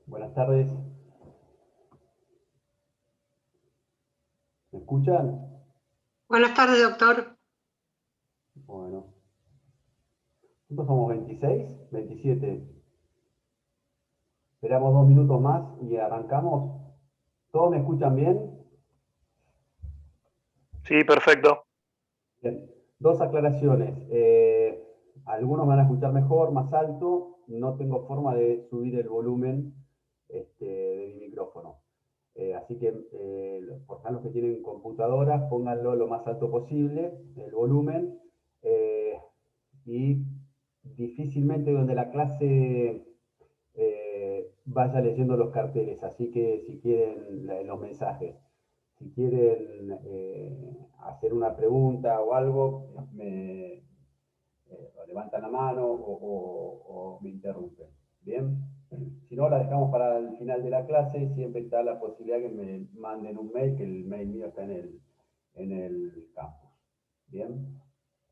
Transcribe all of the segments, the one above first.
Buenas tardes. ¿Me escuchan? Buenas tardes, doctor. Bueno. ¿Nosotros somos 26? 27. Esperamos 2 minutos más y arrancamos. ¿Todos me escuchan bien? Sí, perfecto. Bien. Dos aclaraciones. Algunos me van a escuchar mejor, más alto. No tengo forma de subir el volumen de mi micrófono. Así que, por favor, los que tienen computadoras, pónganlo lo más alto posible, el volumen. Y difícilmente donde la clase vaya leyendo los carteles, así que si quieren los mensajes, si quieren hacer una pregunta o algo, levantan la mano o me interrumpen. Bien, si no, la dejamos para el final de la clase. Siempre está la posibilidad que me manden un mail, que el mail mío está en el campus. Bien,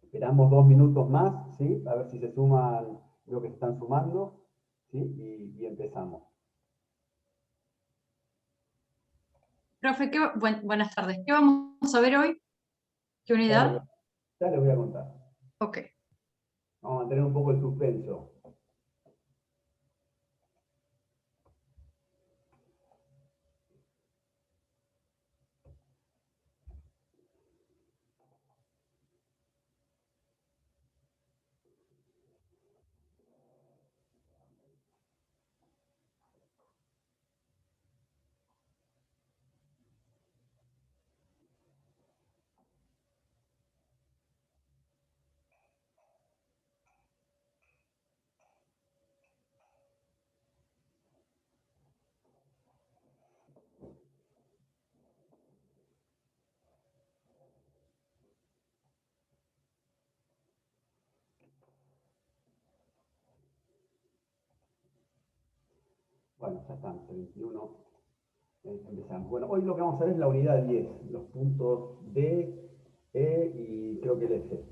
esperamos 2 minutos más, ¿sí? A ver si se suman, veo que se están sumando, ¿sí? Y empezamos. Profe, buenas tardes. ¿Qué vamos a ver hoy? ¿Qué unidad? Ya les voy a contar. Ok. Vamos a mantener un poco el suspenso. Bueno, ya estamos, el 21. Empezamos. Bueno, hoy lo que vamos a ver es la unidad 10, los puntos D, E y creo que el F.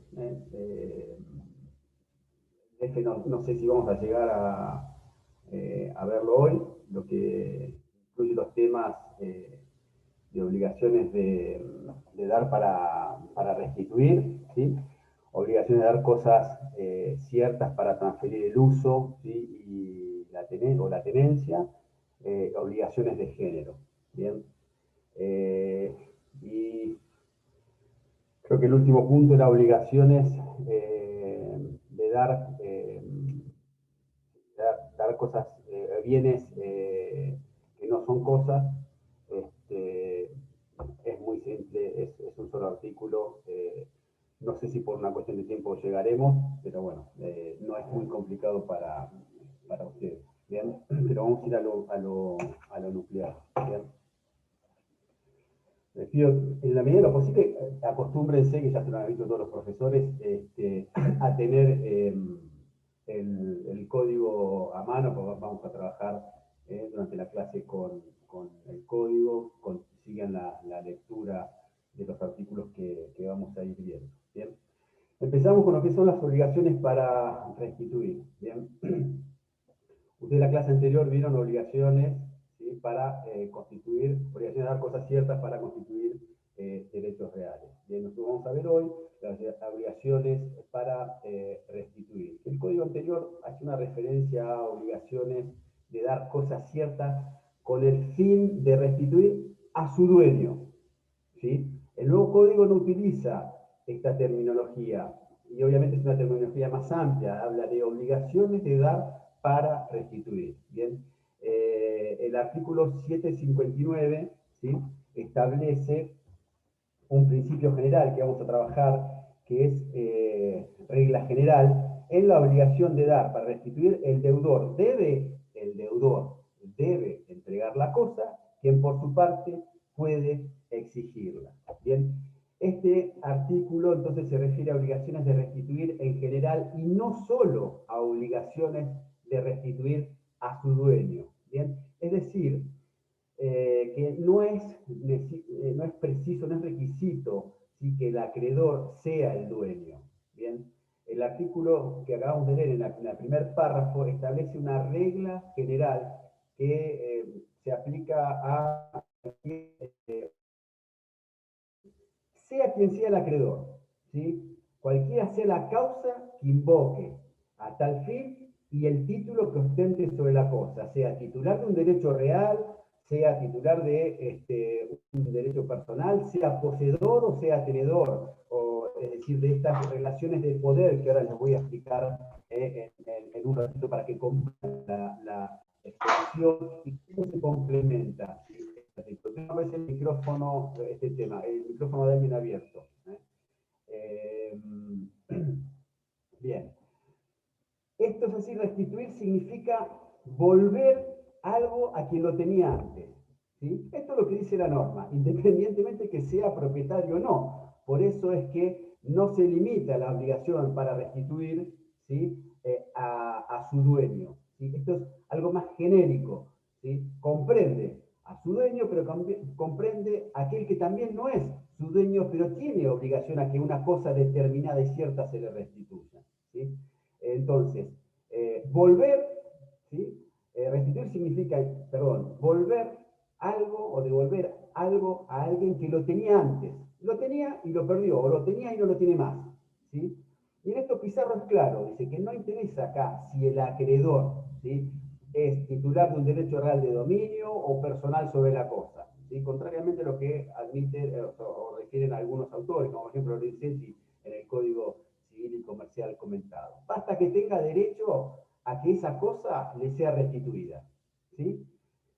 F no sé si vamos a llegar a verlo hoy, lo que incluye los temas de obligaciones de dar para restituir, ¿sí? Obligaciones de dar cosas ciertas para transferir el uso, ¿sí? Y la tenencia, obligaciones de género. Bien. Y creo que el último punto era obligaciones de dar cosas, bienes que no son cosas. Es muy simple, es un solo artículo. No sé si por una cuestión de tiempo llegaremos, pero bueno, no es muy complicado para ustedes. ¿Bien? Pero vamos a ir a lo nuclear. ¿Bien? Les pido, en la medida de lo posible, acostúmbrense, que ya se lo han visto todos los profesores, a tener el código a mano, porque vamos a trabajar durante la clase con el código, sigan la lectura de los artículos que vamos a ir viendo. ¿Bien? Empezamos con lo que son las obligaciones para restituir. ¿Bien? Ustedes en la clase anterior vieron obligaciones, ¿sí? Para constituir, obligaciones de dar cosas ciertas para constituir derechos reales. Bien, nosotros vamos a ver hoy las obligaciones para restituir. El código anterior hace una referencia a obligaciones de dar cosas ciertas con el fin de restituir a su dueño, ¿sí? El nuevo código no utiliza esta terminología, y obviamente es una terminología más amplia, habla de obligaciones de dar para restituir. Bien, el artículo 759, ¿sí? Establece un principio general que vamos a trabajar, que es regla general, en la obligación de dar para restituir. El deudor debe entregar la cosa, quien por su parte puede exigirla. Bien, este artículo entonces se refiere a obligaciones de restituir en general y no solo a obligaciones de restituir a su dueño. Bien, es decir, que no es preciso, no es requisito, ¿sí? Que el acreedor sea el dueño. Bien, el artículo que acabamos de leer en el primer párrafo establece una regla general que se aplica a sea quien sea el acreedor, ¿sí? Cualquiera sea la causa que invoque a tal fin y el título que ostente sobre la cosa, sea titular de un derecho real, sea titular de un derecho personal, sea poseedor o sea tenedor, es decir, de estas relaciones de poder que ahora les voy a explicar en un ratito para que comprendan la expresión y cómo se complementa. Una vez el micrófono, este tema, el micrófono de alguien abierto. Bien. Esto es así, restituir significa volver algo a quien lo tenía antes. ¿Sí? Esto es lo que dice la norma, independientemente que sea propietario o no. Por eso es que no se limita la obligación para restituir, ¿sí? A su dueño. ¿Sí? Esto es algo más genérico. ¿Sí? Comprende a su dueño, pero comprende a aquel que también no es su dueño, pero tiene obligación a que una cosa determinada y cierta se le restituya. ¿Sí? Entonces, volver, ¿sí? Restituir significa, perdón, volver algo o devolver algo a alguien que lo tenía antes. Lo tenía y lo perdió, o lo tenía y no lo tiene más. ¿Sí? Y en esto Pizarro es claro, dice que no interesa acá si el acreedor, ¿sí?, es titular de un derecho real de dominio o personal sobre la cosa. ¿Sí? Contrariamente a lo que admiten o refieren algunos autores, como por ejemplo Lorenzetti en el Código Civil y Comercial comentado. Basta que tenga derecho a que esa cosa le sea restituida. ¿Sí?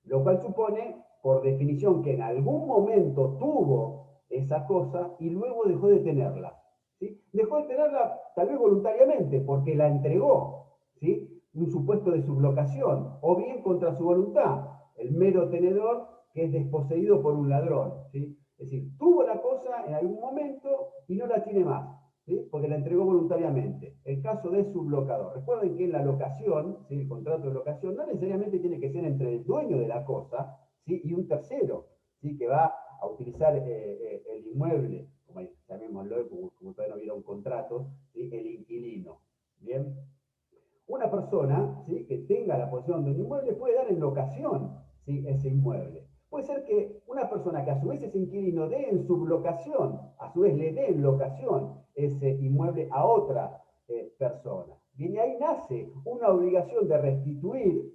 Lo cual supone, por definición, que en algún momento tuvo esa cosa y luego dejó de tenerla. ¿Sí? Dejó de tenerla tal vez voluntariamente, porque la entregó, ¿sí? Un supuesto de sublocación, o bien contra su voluntad, el mero tenedor que es desposeído por un ladrón. ¿Sí? Es decir, tuvo la cosa en algún momento y no la tiene más. ¿Sí? Porque la entregó voluntariamente. El caso de sublocador. Recuerden que en la locación, ¿sí?, el contrato de locación, no necesariamente tiene que ser entre el dueño de la cosa, ¿sí?, y un tercero, ¿sí?, que va a utilizar el inmueble, como llamémoslo, como todavía no hubiera un contrato, ¿sí?, el inquilino. Bien. Una persona, ¿sí?, que tenga la posesión de un inmueble puede dar en locación, ¿sí?, ese inmueble. Puede ser que una persona que a su vez es inquilino dé en sublocación, a su vez le dé en locación ese inmueble a otra persona. Bien, y ahí nace una obligación de restituir,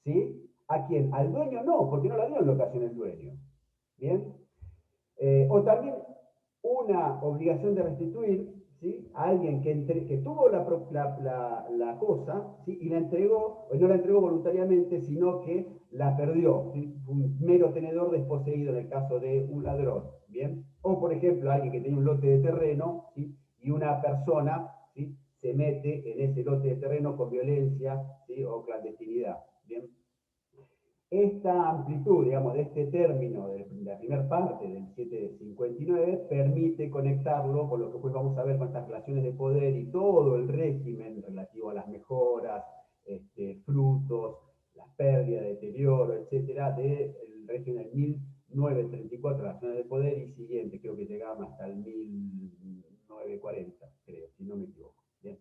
¿sí?, ¿a quién? Al dueño no, porque no la dio en locación el dueño. Bien. O también una obligación de restituir, ¿sí?, a alguien que tuvo la cosa, ¿sí?, y la entregó, o no la entregó voluntariamente, sino que la perdió, ¿sí?, un mero tenedor desposeído en el caso de un ladrón. Bien. O por ejemplo, alguien que tenía un lote de terreno, ¿sí?, y una persona, ¿sí?, se mete en ese lote de terreno con violencia, ¿sí?, o clandestinidad. Bien. Esta amplitud, digamos, de este término de la primera parte del 759 permite conectarlo con lo que después vamos a ver con estas relaciones de poder y todo el régimen relativo a las mejoras, frutos, las pérdidas, deterioro, etcétera, del régimen del 1934, relaciones de poder y siguiente, creo que llegaban hasta el 1940, creo, si no me equivoco. Bien.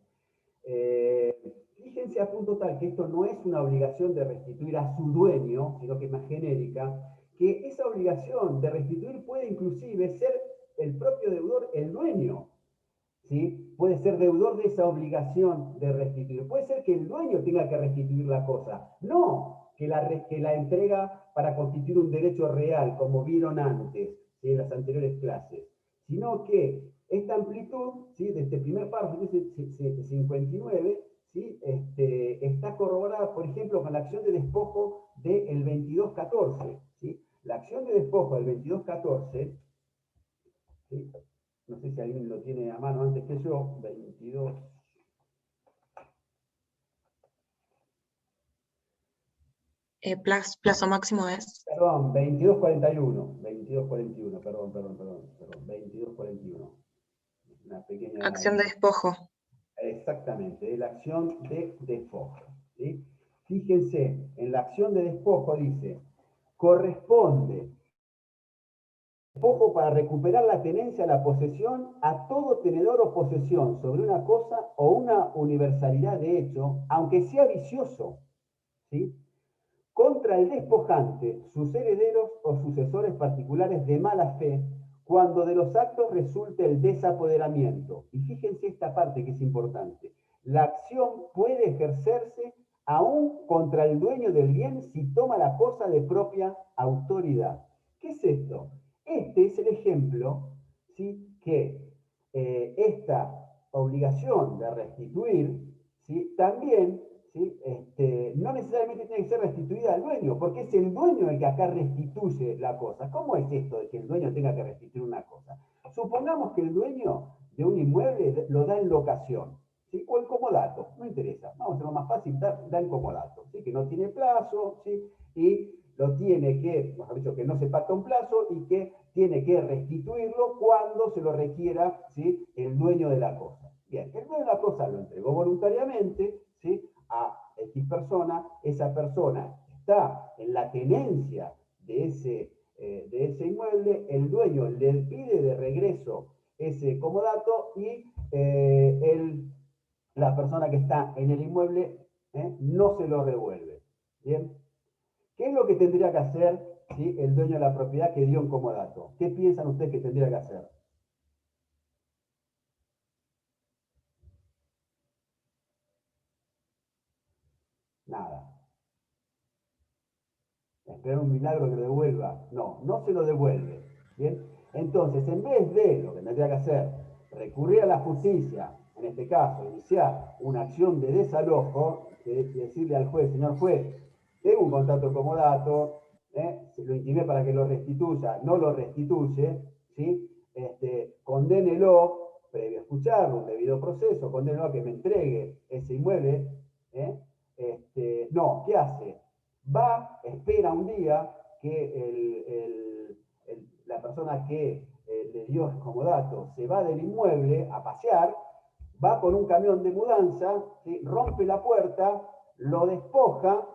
Fíjense a punto tal que esto no es una obligación de restituir a su dueño, sino que es más genérica, que esa obligación de restituir puede inclusive ser el propio deudor, el dueño, ¿sí? Puede ser deudor de esa obligación de restituir. Puede ser que el dueño tenga que restituir la cosa, no que la entrega para constituir un derecho real, como vieron antes, ¿sí?, en las anteriores clases, sino que esta amplitud, ¿sí?, de este primer párrafo, de 59, ¿sí?, está corroborada, por ejemplo, con la acción de despojo del 2214. ¿Sí? La acción de despojo del 2214, ¿sí?, no sé si alguien lo tiene a mano antes que yo, 22. Plazo máximo es. Perdón, 2241. 2241, perdón, 2241. Una pequeña. Acción de despojo. Exactamente, la acción de despojo. ¿Sí? Fíjense, en la acción de despojo dice, corresponde despojo para recuperar la tenencia, la posesión a todo tenedor o posesión sobre una cosa o una universalidad de hecho, aunque sea vicioso, ¿sí?, contra el despojante, sus herederos o sucesores particulares de mala fe, cuando de los actos resulte el desapoderamiento. Y fíjense esta parte que es importante. La acción puede ejercerse aún contra el dueño del bien si toma la cosa de propia autoridad. ¿Qué es esto? Este es el ejemplo, ¿sí?, que esta obligación de restituir, ¿sí?, también, ¿sí?, no necesariamente tiene que ser restituida al dueño, porque es el dueño el que acá restituye la cosa. ¿Cómo es esto de que el dueño tenga que restituir una cosa? Supongamos que el dueño de un inmueble lo da en locación, ¿sí?, o en comodato, no interesa, vamos a hacerlo más fácil, da en comodato, ¿sí?, que no tiene plazo, ¿sí?, y lo tiene que, mejor dicho, que no se pacta un plazo y que tiene que restituirlo cuando se lo requiera, ¿sí?, el dueño de la cosa. Bien, el dueño de la cosa lo entregó voluntariamente, ¿sí?, a X persona, esa persona está en la tenencia de ese inmueble, el dueño le pide de regreso ese comodato y la persona que está en el inmueble no se lo devuelve. Bien, ¿qué es lo que tendría que hacer, ¿sí?, el dueño de la propiedad que dio un comodato? ¿Qué piensan ustedes que tendría que hacer? Nada. Esperar un milagro que lo devuelva. No, no se lo devuelve. ¿Bien? Entonces, en vez de lo que tendría que hacer, recurrir a la justicia, en este caso, iniciar una acción de desalojo, decirle al juez, señor juez, tengo un contrato comodato, se lo intimé para que lo restituya, no lo restituye, ¿sí?, condénelo, previo a escucharlo, un debido proceso, condénelo a que me entregue ese inmueble, no, ¿qué hace? Va, espera un día que la persona que le dio el comodato se va del inmueble a pasear, va con un camión de mudanza, ¿sí?, rompe la puerta, lo despoja,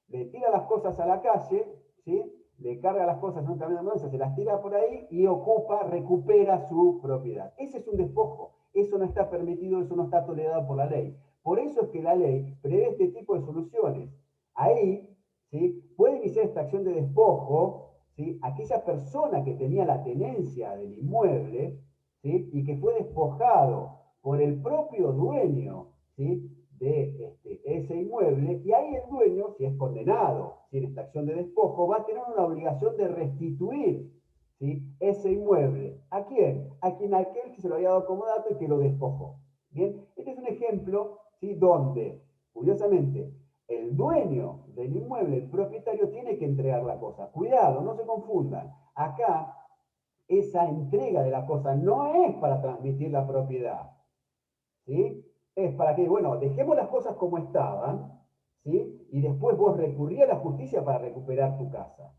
le tira las cosas a la calle, ¿sí?, le carga las cosas en un camión de mudanza, se las tira por ahí y recupera su propiedad. Ese es un despojo. Eso no está permitido, eso no está tolerado por la ley. Por eso es que la ley prevé este tipo de soluciones. Ahí, ¿sí?, puede iniciar esta acción de despojo, ¿sí?, aquella persona que tenía la tenencia del inmueble, ¿sí?, y que fue despojado por el propio dueño, ¿sí?, de ese inmueble, y ahí el dueño, si es condenado, ¿sí?, en esta acción de despojo, va a tener una obligación de restituir, ¿sí?, ese inmueble. ¿A quién? A quien aquel que se lo había dado como dato y que lo despojó. Bien, este es un ejemplo, ¿sí?, donde, curiosamente, el dueño del inmueble, el propietario, tiene que entregar la cosa. Cuidado, no se confundan. Acá, esa entrega de la cosa no es para transmitir la propiedad, ¿sí? Es para que, bueno, dejemos las cosas como estaban, ¿sí?, y después vos recurrí a la justicia para recuperar tu casa,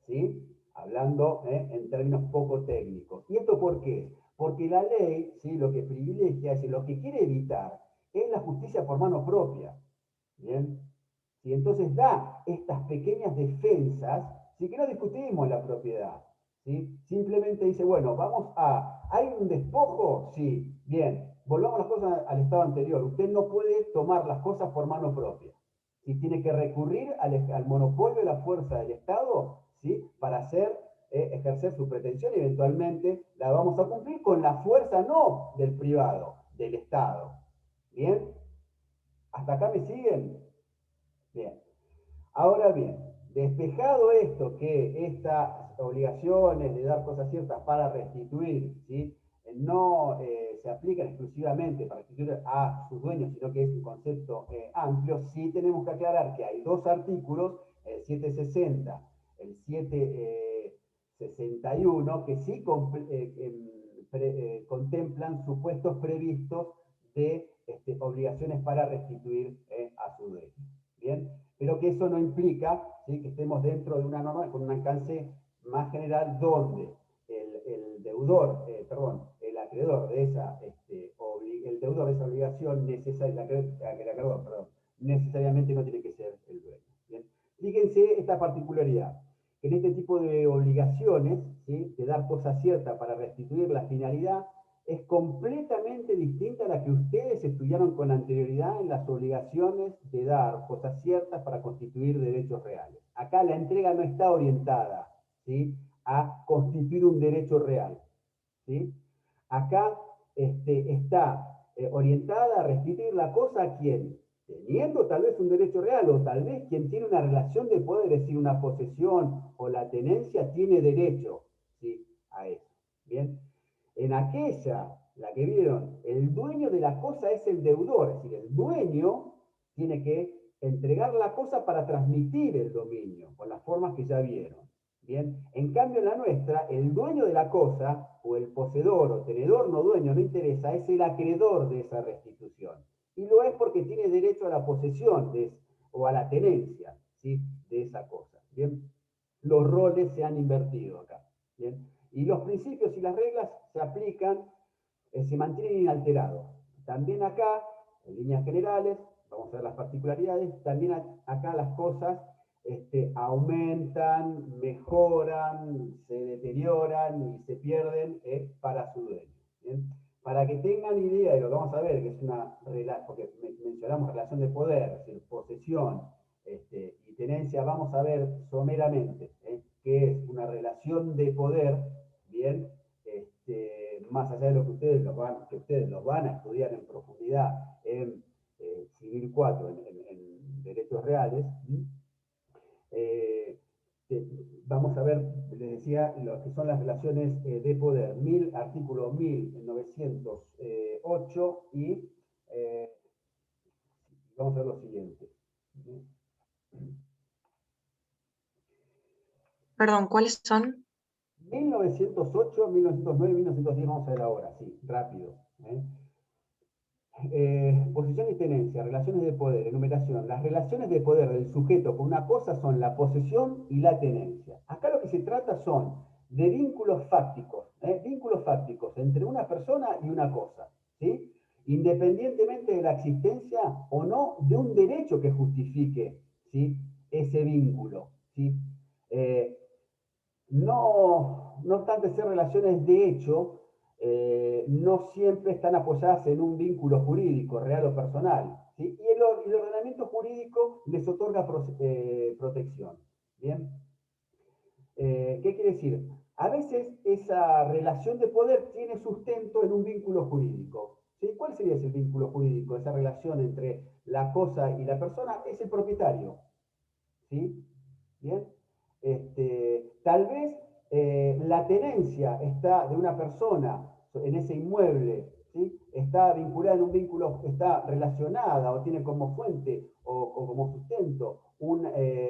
¿sí? Hablando en términos poco técnicos. ¿Y esto por qué? Porque la ley, ¿sí?, lo que privilegia, es lo que quiere evitar, es la justicia por mano propia. ¿Bien? Y entonces da estas pequeñas defensas, ¿sí?, que no discutimos la propiedad, ¿sí? Simplemente dice, bueno, ¿hay un despojo? Sí, bien, volvamos las cosas al estado anterior. Usted no puede tomar las cosas por mano propia. ¿Sí? Tiene que recurrir al monopolio de la fuerza del Estado, ¿sí?, para ejercer su pretensión, y eventualmente la vamos a cumplir con la fuerza no del privado, del Estado. ¿Bien? ¿Hasta acá me siguen? Bien. Ahora bien, despejado esto, que estas obligaciones de dar cosas ciertas para restituir, ¿sí?, no se aplican exclusivamente para restituir a sus dueños, sino que es un concepto amplio, sí tenemos que aclarar que hay dos artículos, el 760, el 761, que sí contemplan supuestos previstos de obligaciones para restituir a su dueño. ¿Bien? Pero que eso no implica, ¿sí?, que estemos dentro de una norma con un alcance más general donde el deudor, el acreedor de esa, el deudor de esa obligación necesariamente no tiene que ser el dueño. ¿Bien? Fíjense esta particularidad, que en este tipo de obligaciones, ¿sí?, de dar cosa cierta para restituir la finalidad, es completamente distinta a la que ustedes estudiaron con anterioridad en las obligaciones de dar cosas ciertas para constituir derechos reales. Acá la entrega no está orientada, ¿sí?, a constituir un derecho real, ¿sí? Acá está orientada a restituir la cosa a quien, teniendo tal vez un derecho real, o tal vez quien tiene una relación de poder, es decir, una posesión o la tenencia, tiene derecho, ¿sí?, a eso. Bien, en aquella, la que vieron, el dueño de la cosa es el deudor, es decir, el dueño tiene que entregar la cosa para transmitir el dominio, con las formas que ya vieron. Bien, en cambio en la nuestra, el dueño de la cosa, o el poseedor, o tenedor, no dueño, no interesa, es el acreedor de esa restitución. Y lo es porque tiene derecho a la posesión o a la tenencia, ¿sí?, de esa cosa. Bien, los roles se han invertido acá. Bien, y los principios y las reglas se aplican, se mantienen inalterados. También acá, en líneas generales, vamos a ver las particularidades, también acá las cosas aumentan, mejoran, se deterioran y se pierden para su dueño. ¿Bien? Para que tengan idea de lo que vamos a ver, que es una relación, porque mencionamos relación de poder, es decir, posesión y tenencia, vamos a ver someramente qué es una relación de poder, bien, más allá de lo que ustedes los van a estudiar en profundidad en Civil 4, en Derechos Reales. Vamos a ver, les decía, lo que son las relaciones de poder, artículo 1908, y vamos a ver lo siguiente. Perdón, ¿cuáles son? 1908, 1909, 1910, vamos a ver ahora, sí, rápido. Posesión y tenencia, relaciones de poder, enumeración. Las relaciones de poder del sujeto con una cosa son la posesión y la tenencia. Acá lo que se trata son de vínculos fácticos entre una persona y una cosa, ¿sí?, independientemente de la existencia o no de un derecho que justifique, ¿sí?, ese vínculo, ¿sí? No obstante ser relaciones de hecho, no siempre están apoyadas en un vínculo jurídico, real o personal, ¿sí? Y el ordenamiento jurídico les otorga protección. ¿Bien? ¿Qué quiere decir? A veces esa relación de poder tiene sustento en un vínculo jurídico. ¿Sí? ¿Cuál sería ese vínculo jurídico? Esa relación entre la cosa y la persona es el propietario. ¿Sí? ¿Bien? Tal vez la tenencia está de una persona en ese inmueble, ¿sí?, está vinculada en un vínculo, está relacionada o tiene como fuente o como sustento un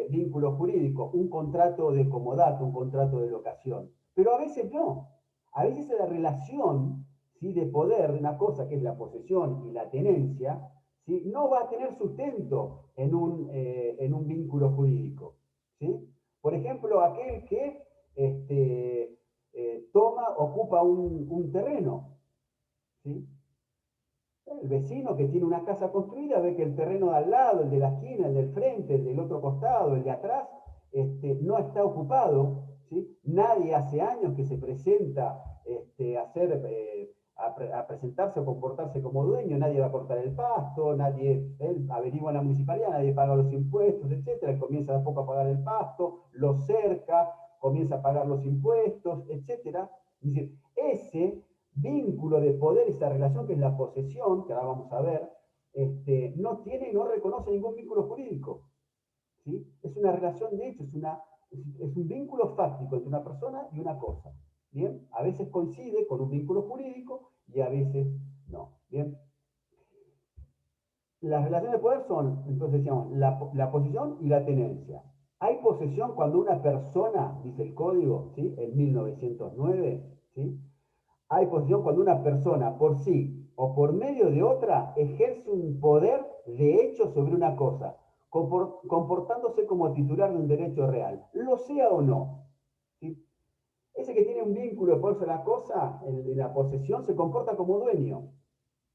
vínculo jurídico, un contrato de comodato, un contrato de locación. Pero a veces no. A veces la relación, ¿sí?, de poder de una cosa que es la posesión y la tenencia, ¿sí?, no va a tener sustento en un vínculo jurídico. ¿Sí? Por ejemplo, aquel que ocupa un terreno. ¿Sí? El vecino que tiene una casa construida ve que el terreno de al lado, el de la esquina, el del frente, el del otro costado, el de atrás, no está ocupado. ¿Sí? Nadie hace años que se presenta a presentarse o comportarse como dueño, nadie va a cortar el pasto, él averigua en la municipalidad, nadie paga los impuestos, etc. Él comienza de a poco a pagar el pasto, lo cerca, comienza a pagar los impuestos, etc. Es decir, ese vínculo de poder, esa relación que es la posesión, que ahora vamos a ver, no reconoce ningún vínculo jurídico. ¿Sí? Es una relación de hecho, es un vínculo fáctico entre una persona y una cosa. ¿Bien? A veces coincide con un vínculo jurídico y a veces no. ¿Bien? Las relaciones de poder son, entonces decíamos, la posesión y la tenencia. Hay posesión cuando una persona, dice el código, ¿sí?, en 1909, ¿sí?, hay posesión cuando una persona por sí o por medio de otra ejerce un poder de hecho sobre una cosa, comportándose como titular de un derecho real, lo sea o no. ¿Sí? Ese que tiene un vínculo de poder sobre la cosa, en la posesión, se comporta como dueño.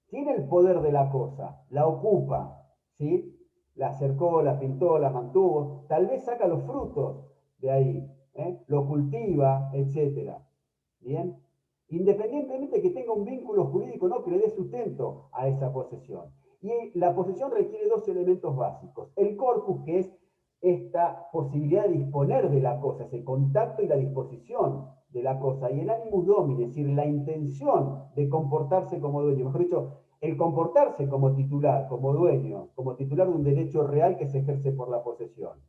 Tiene el poder de la cosa, la ocupa, ¿sí?, la acercó, la pintó, la mantuvo, tal vez saca los frutos de ahí, lo cultiva, etc. ¿Bien? independientemente de que tenga un vínculo jurídico o no que le dé sustento a esa posesión. Y la posesión requiere dos elementos básicos. El corpus, que es esta posibilidad de disponer de la cosa, ese contacto y la disposición de la cosa, y el animus domini, es decir, la intención de comportarse como dueño, mejor dicho, el comportarse como titular, como dueño, como titular de un derecho real que se ejerce por la posesión.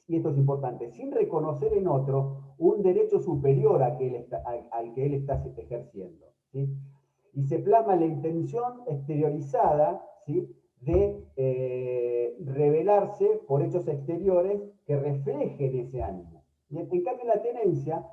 Y esto es importante, sin reconocer en otro un derecho superior al que él está ejerciendo, ¿sí? Y se plasma la intención exteriorizada, ¿sí?, de revelarse por hechos exteriores que reflejen ese ánimo. Y en cambio, en la tenencia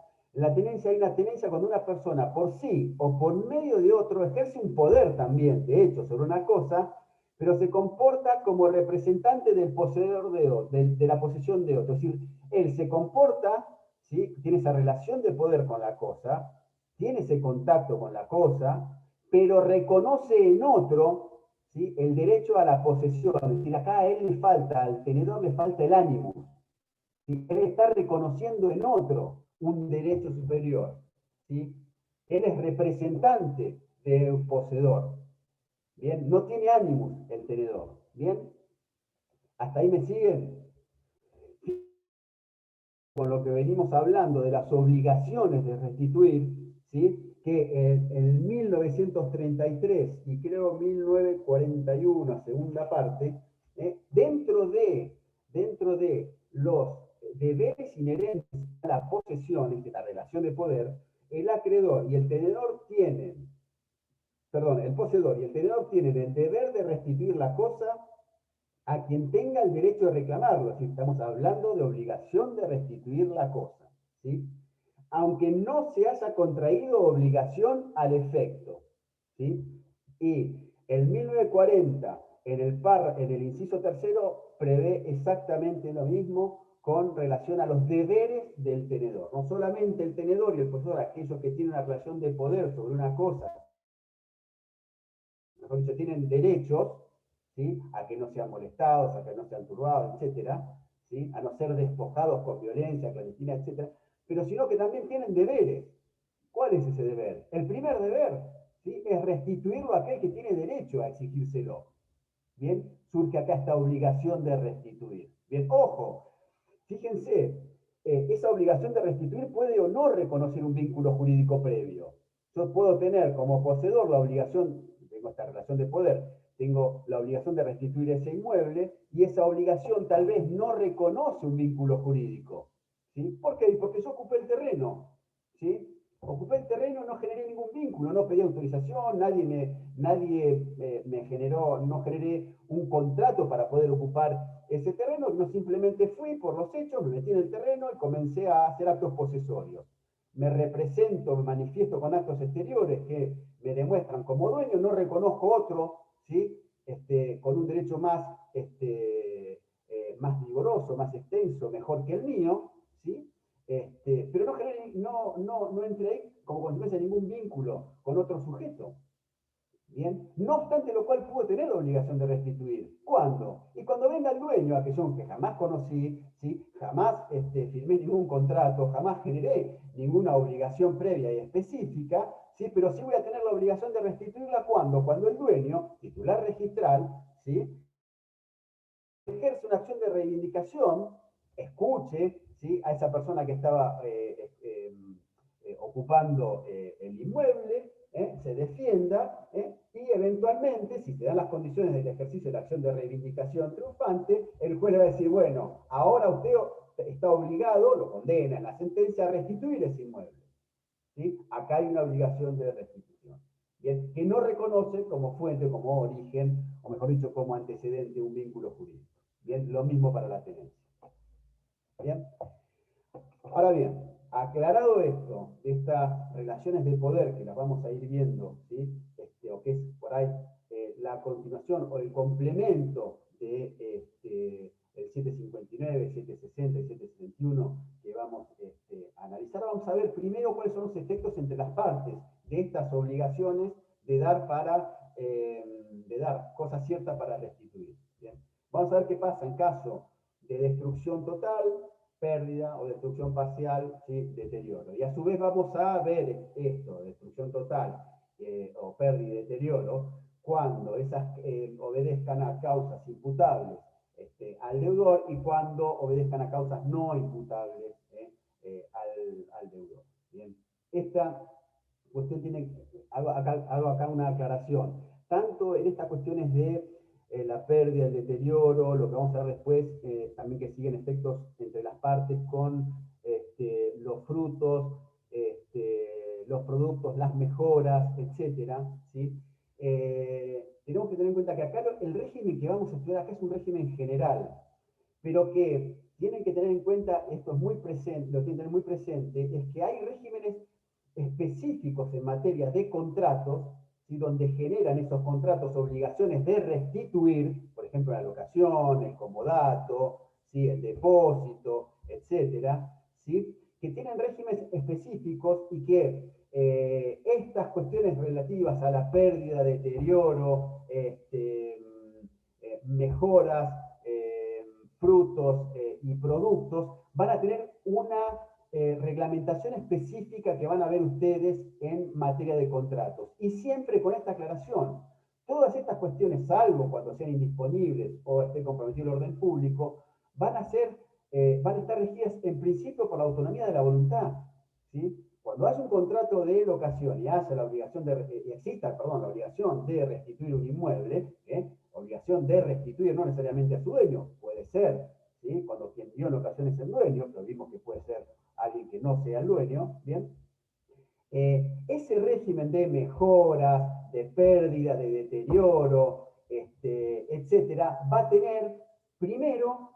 hay una tenencia cuando una persona por sí o por medio de otro ejerce un poder también, de hecho, sobre una cosa, pero se comporta como representante del poseedor de la posesión de otro. Es decir, él se comporta, ¿sí?, tiene esa relación de poder con la cosa, tiene ese contacto con la cosa, pero reconoce en otro, ¿sí?, el derecho a la posesión. Es decir, acá a él le falta, al tenedor le falta el ánimo. ¿Sí? Él está reconociendo en otro un derecho superior. ¿Sí? Él es representante de un poseedor. Bien, no tiene ánimo el tenedor. Bien, hasta ahí me siguen. Con lo que venimos hablando de las obligaciones de restituir, ¿sí?, que en 1933 y creo 1941, segunda parte, dentro de los deberes inherentes a la posesión, de la relación de poder, el acreedor y el tenedor tienen, perdón, el poseedor y el tenedor tienen el deber de restituir la cosa a quien tenga el derecho de reclamarlo. Así estamos hablando de obligación de restituir la cosa, ¿sí?, aunque no se haya contraído obligación al efecto, ¿sí? Y el 1940, en el inciso tercero, prevé exactamente lo mismo con relación a los deberes del tenedor. No solamente el tenedor y el poseedor, aquellos que tienen una relación de poder sobre una cosa, mejor dicho, tienen derechos, ¿sí?, a que no sean molestados, a que no sean turbados, etcétera, ¿sí?, a no ser despojados con violencia, clandestina, etcétera, pero sino que también tienen deberes. ¿Cuál es ese deber? El primer deber, ¿sí?, es restituirlo a aquel que tiene derecho a exigírselo. Bien, surge acá esta obligación de restituir. Bien, ojo, fíjense, esa obligación de restituir puede o no reconocer un vínculo jurídico previo. Yo puedo tener como poseedor la obligación, tengo esta relación de poder, tengo la obligación de restituir ese inmueble y esa obligación tal vez no reconoce un vínculo jurídico. ¿Sí? ¿Por qué? Porque yo ocupé el terreno. ¿Sí? Ocupé el terreno, no generé ningún vínculo, no pedí autorización, nadie me generó, no generé un contrato para poder ocupar ese terreno, no, simplemente fui por los hechos, me metí en el terreno y comencé a hacer actos posesorios. Me represento, me manifiesto con actos exteriores que me demuestran como dueño, no reconozco otro, ¿sí?, con un derecho más, más vigoroso, más extenso, mejor que el mío, ¿sí? Pero no entré ahí como consecuencia de ningún vínculo con otro sujeto. Bien, no obstante lo cual pudo tener la obligación de restituir. ¿Cuándo? Y cuando venga el dueño, aquello que jamás conocí, ¿sí?, jamás firmé ningún contrato, jamás generé ninguna obligación previa y específica, ¿sí?, pero sí voy a tener la obligación de restituirla. ¿Cuándo? Cuando el dueño, titular registral, ¿sí?, ejerce una acción de reivindicación, escuche, ¿sí?, a esa persona que estaba ocupando el inmueble, se defienda, y eventualmente, si se dan las condiciones del ejercicio de la acción de reivindicación triunfante, el juez le va a decir, bueno, ahora usted está obligado, lo condena en la sentencia, a restituir ese inmueble. ¿Sí? Acá hay una obligación de restitución. Bien, que no reconoce como fuente, como origen, o mejor dicho, como antecedente un vínculo jurídico. Bien, lo mismo para la tenencia. Bien. Ahora bien, aclarado esto, de estas relaciones de poder que las vamos a ir viendo, ¿sí?, o que es por ahí la continuación o el complemento de el 759, 760 y 761 que vamos a analizar, vamos a ver primero cuáles son los efectos entre las partes de estas obligaciones de dar cosa cierta para restituir. ¿Bien? Vamos a ver qué pasa en caso de destrucción total, pérdida o destrucción parcial, ¿sí? Deterioro. Y a su vez vamos a ver esto, destrucción total o pérdida y deterioro, cuando esas obedezcan a causas imputables al deudor y cuando obedezcan a causas no imputables al deudor. Bien. Esta cuestión hago acá una aclaración. Tanto en estas cuestiones de la pérdida, el deterioro, lo que vamos a ver después, también que siguen efectos entre las partes con los frutos, los productos, las mejoras, etcétera, ¿sí? Tenemos que tener en cuenta que acá el régimen que vamos a estudiar acá es un régimen general, pero que tienen que tener en cuenta, esto es muy presente, lo tienen que tener muy presente, es que hay regímenes específicos en materia de contratos, ¿sí? Donde generan esos contratos obligaciones de restituir, por ejemplo, la locación, el comodato, ¿sí? El depósito, etcétera, ¿sí? Que tienen regímenes específicos y que estas cuestiones relativas a la pérdida, deterioro, mejoras, frutos y productos van a tener una reglamentación específica que van a ver ustedes en materia de contratos. Y siempre con esta aclaración, todas estas cuestiones, salvo cuando sean indisponibles o esté comprometido el orden público, van a estar regidas en principio por la autonomía de la voluntad, ¿sí? Cuando haya un contrato de locación y haya la obligación exista la obligación de restituir un inmueble, obligación de restituir no necesariamente a su dueño, puede ser, ¿sí? Cuando quien dio en locación es el dueño, pero vimos que puede ser alguien que no sea el dueño, ¿bien? Ese régimen de mejoras, de pérdida, de deterioro, etcétera, va a tener primero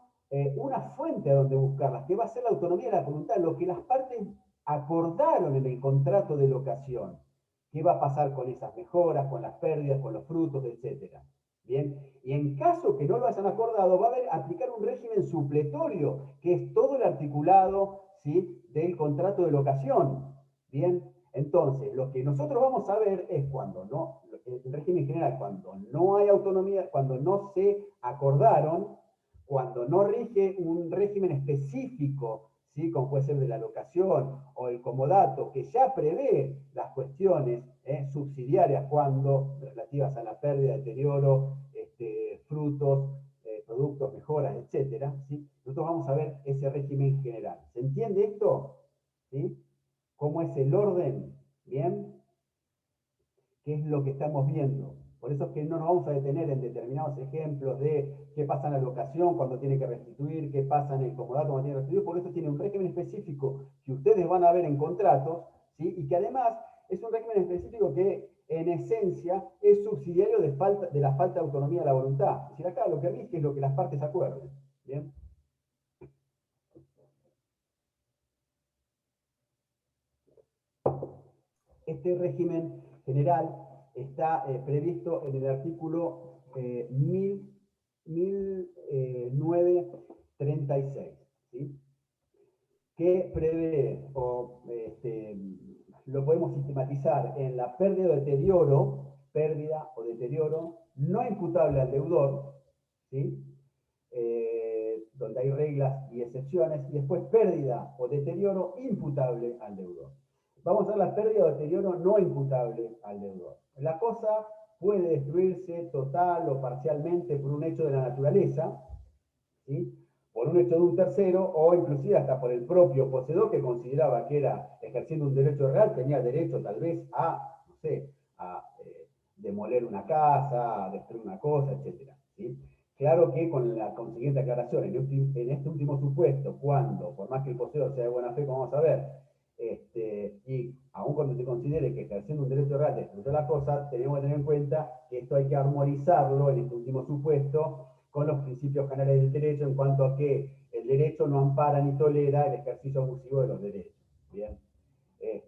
una fuente a donde buscarlas, que va a ser la autonomía de la voluntad, lo que las partes acordaron en el contrato de locación. ¿Qué va a pasar con esas mejoras, con las pérdidas, con los frutos, etcétera? Bien, y en caso que no lo hayan acordado, va a aplicar un régimen supletorio, que es todo el articulado, ¿sí? Del contrato de locación. Bien, entonces, lo que nosotros vamos a ver es cuando no, el régimen general, cuando no hay autonomía, cuando no se acordaron, cuando no rige un régimen específico, ¿sí? Como puede ser de la locación o el comodato, que ya prevé las cuestiones subsidiarias cuando relativas a la pérdida, deterioro, frutos, productos, mejoras, etcétera, ¿sí? Nosotros vamos a ver ese régimen general. ¿Se entiende esto? ¿Sí? ¿Cómo es el orden? ¿Bien? ¿Qué es lo que estamos viendo? Por eso es que no nos vamos a detener en determinados ejemplos de qué pasa en la locación cuando tiene que restituir, qué pasa en el comodato cuando tiene que restituir, porque esto tiene un régimen específico que ustedes van a ver en contratos, ¿sí? Y que además es un régimen específico que en esencia es subsidiario de la falta de autonomía de la voluntad. Es decir, acá lo que rige es lo que las partes acuerden. ¿Bien? Este régimen general está previsto en el artículo 1936, ¿sí? Que prevé, lo podemos sistematizar en la pérdida o deterioro no imputable al deudor, ¿sí? Donde hay reglas y excepciones, y después pérdida o deterioro imputable al deudor. Vamos a ver la pérdida o deterioro no imputable al deudor. La cosa puede destruirse total o parcialmente por un hecho de la naturaleza, ¿sí? Por un hecho de un tercero o inclusive hasta por el propio poseedor que consideraba que era ejerciendo un derecho real, tenía derecho tal vez a, no sé, a demoler una casa, a destruir una cosa, etc. ¿Sí? Claro que con la consiguiente aclaración, en este último supuesto, cuando, por más que el poseedor sea de buena fe, como vamos a ver, y aun cuando se considere que ejerciendo un derecho real destruyó la cosa, tenemos que tener en cuenta que esto hay que armonizarlo en este último supuesto con los principios generales del derecho en cuanto a que el derecho no ampara ni tolera el ejercicio abusivo de los derechos. Bien.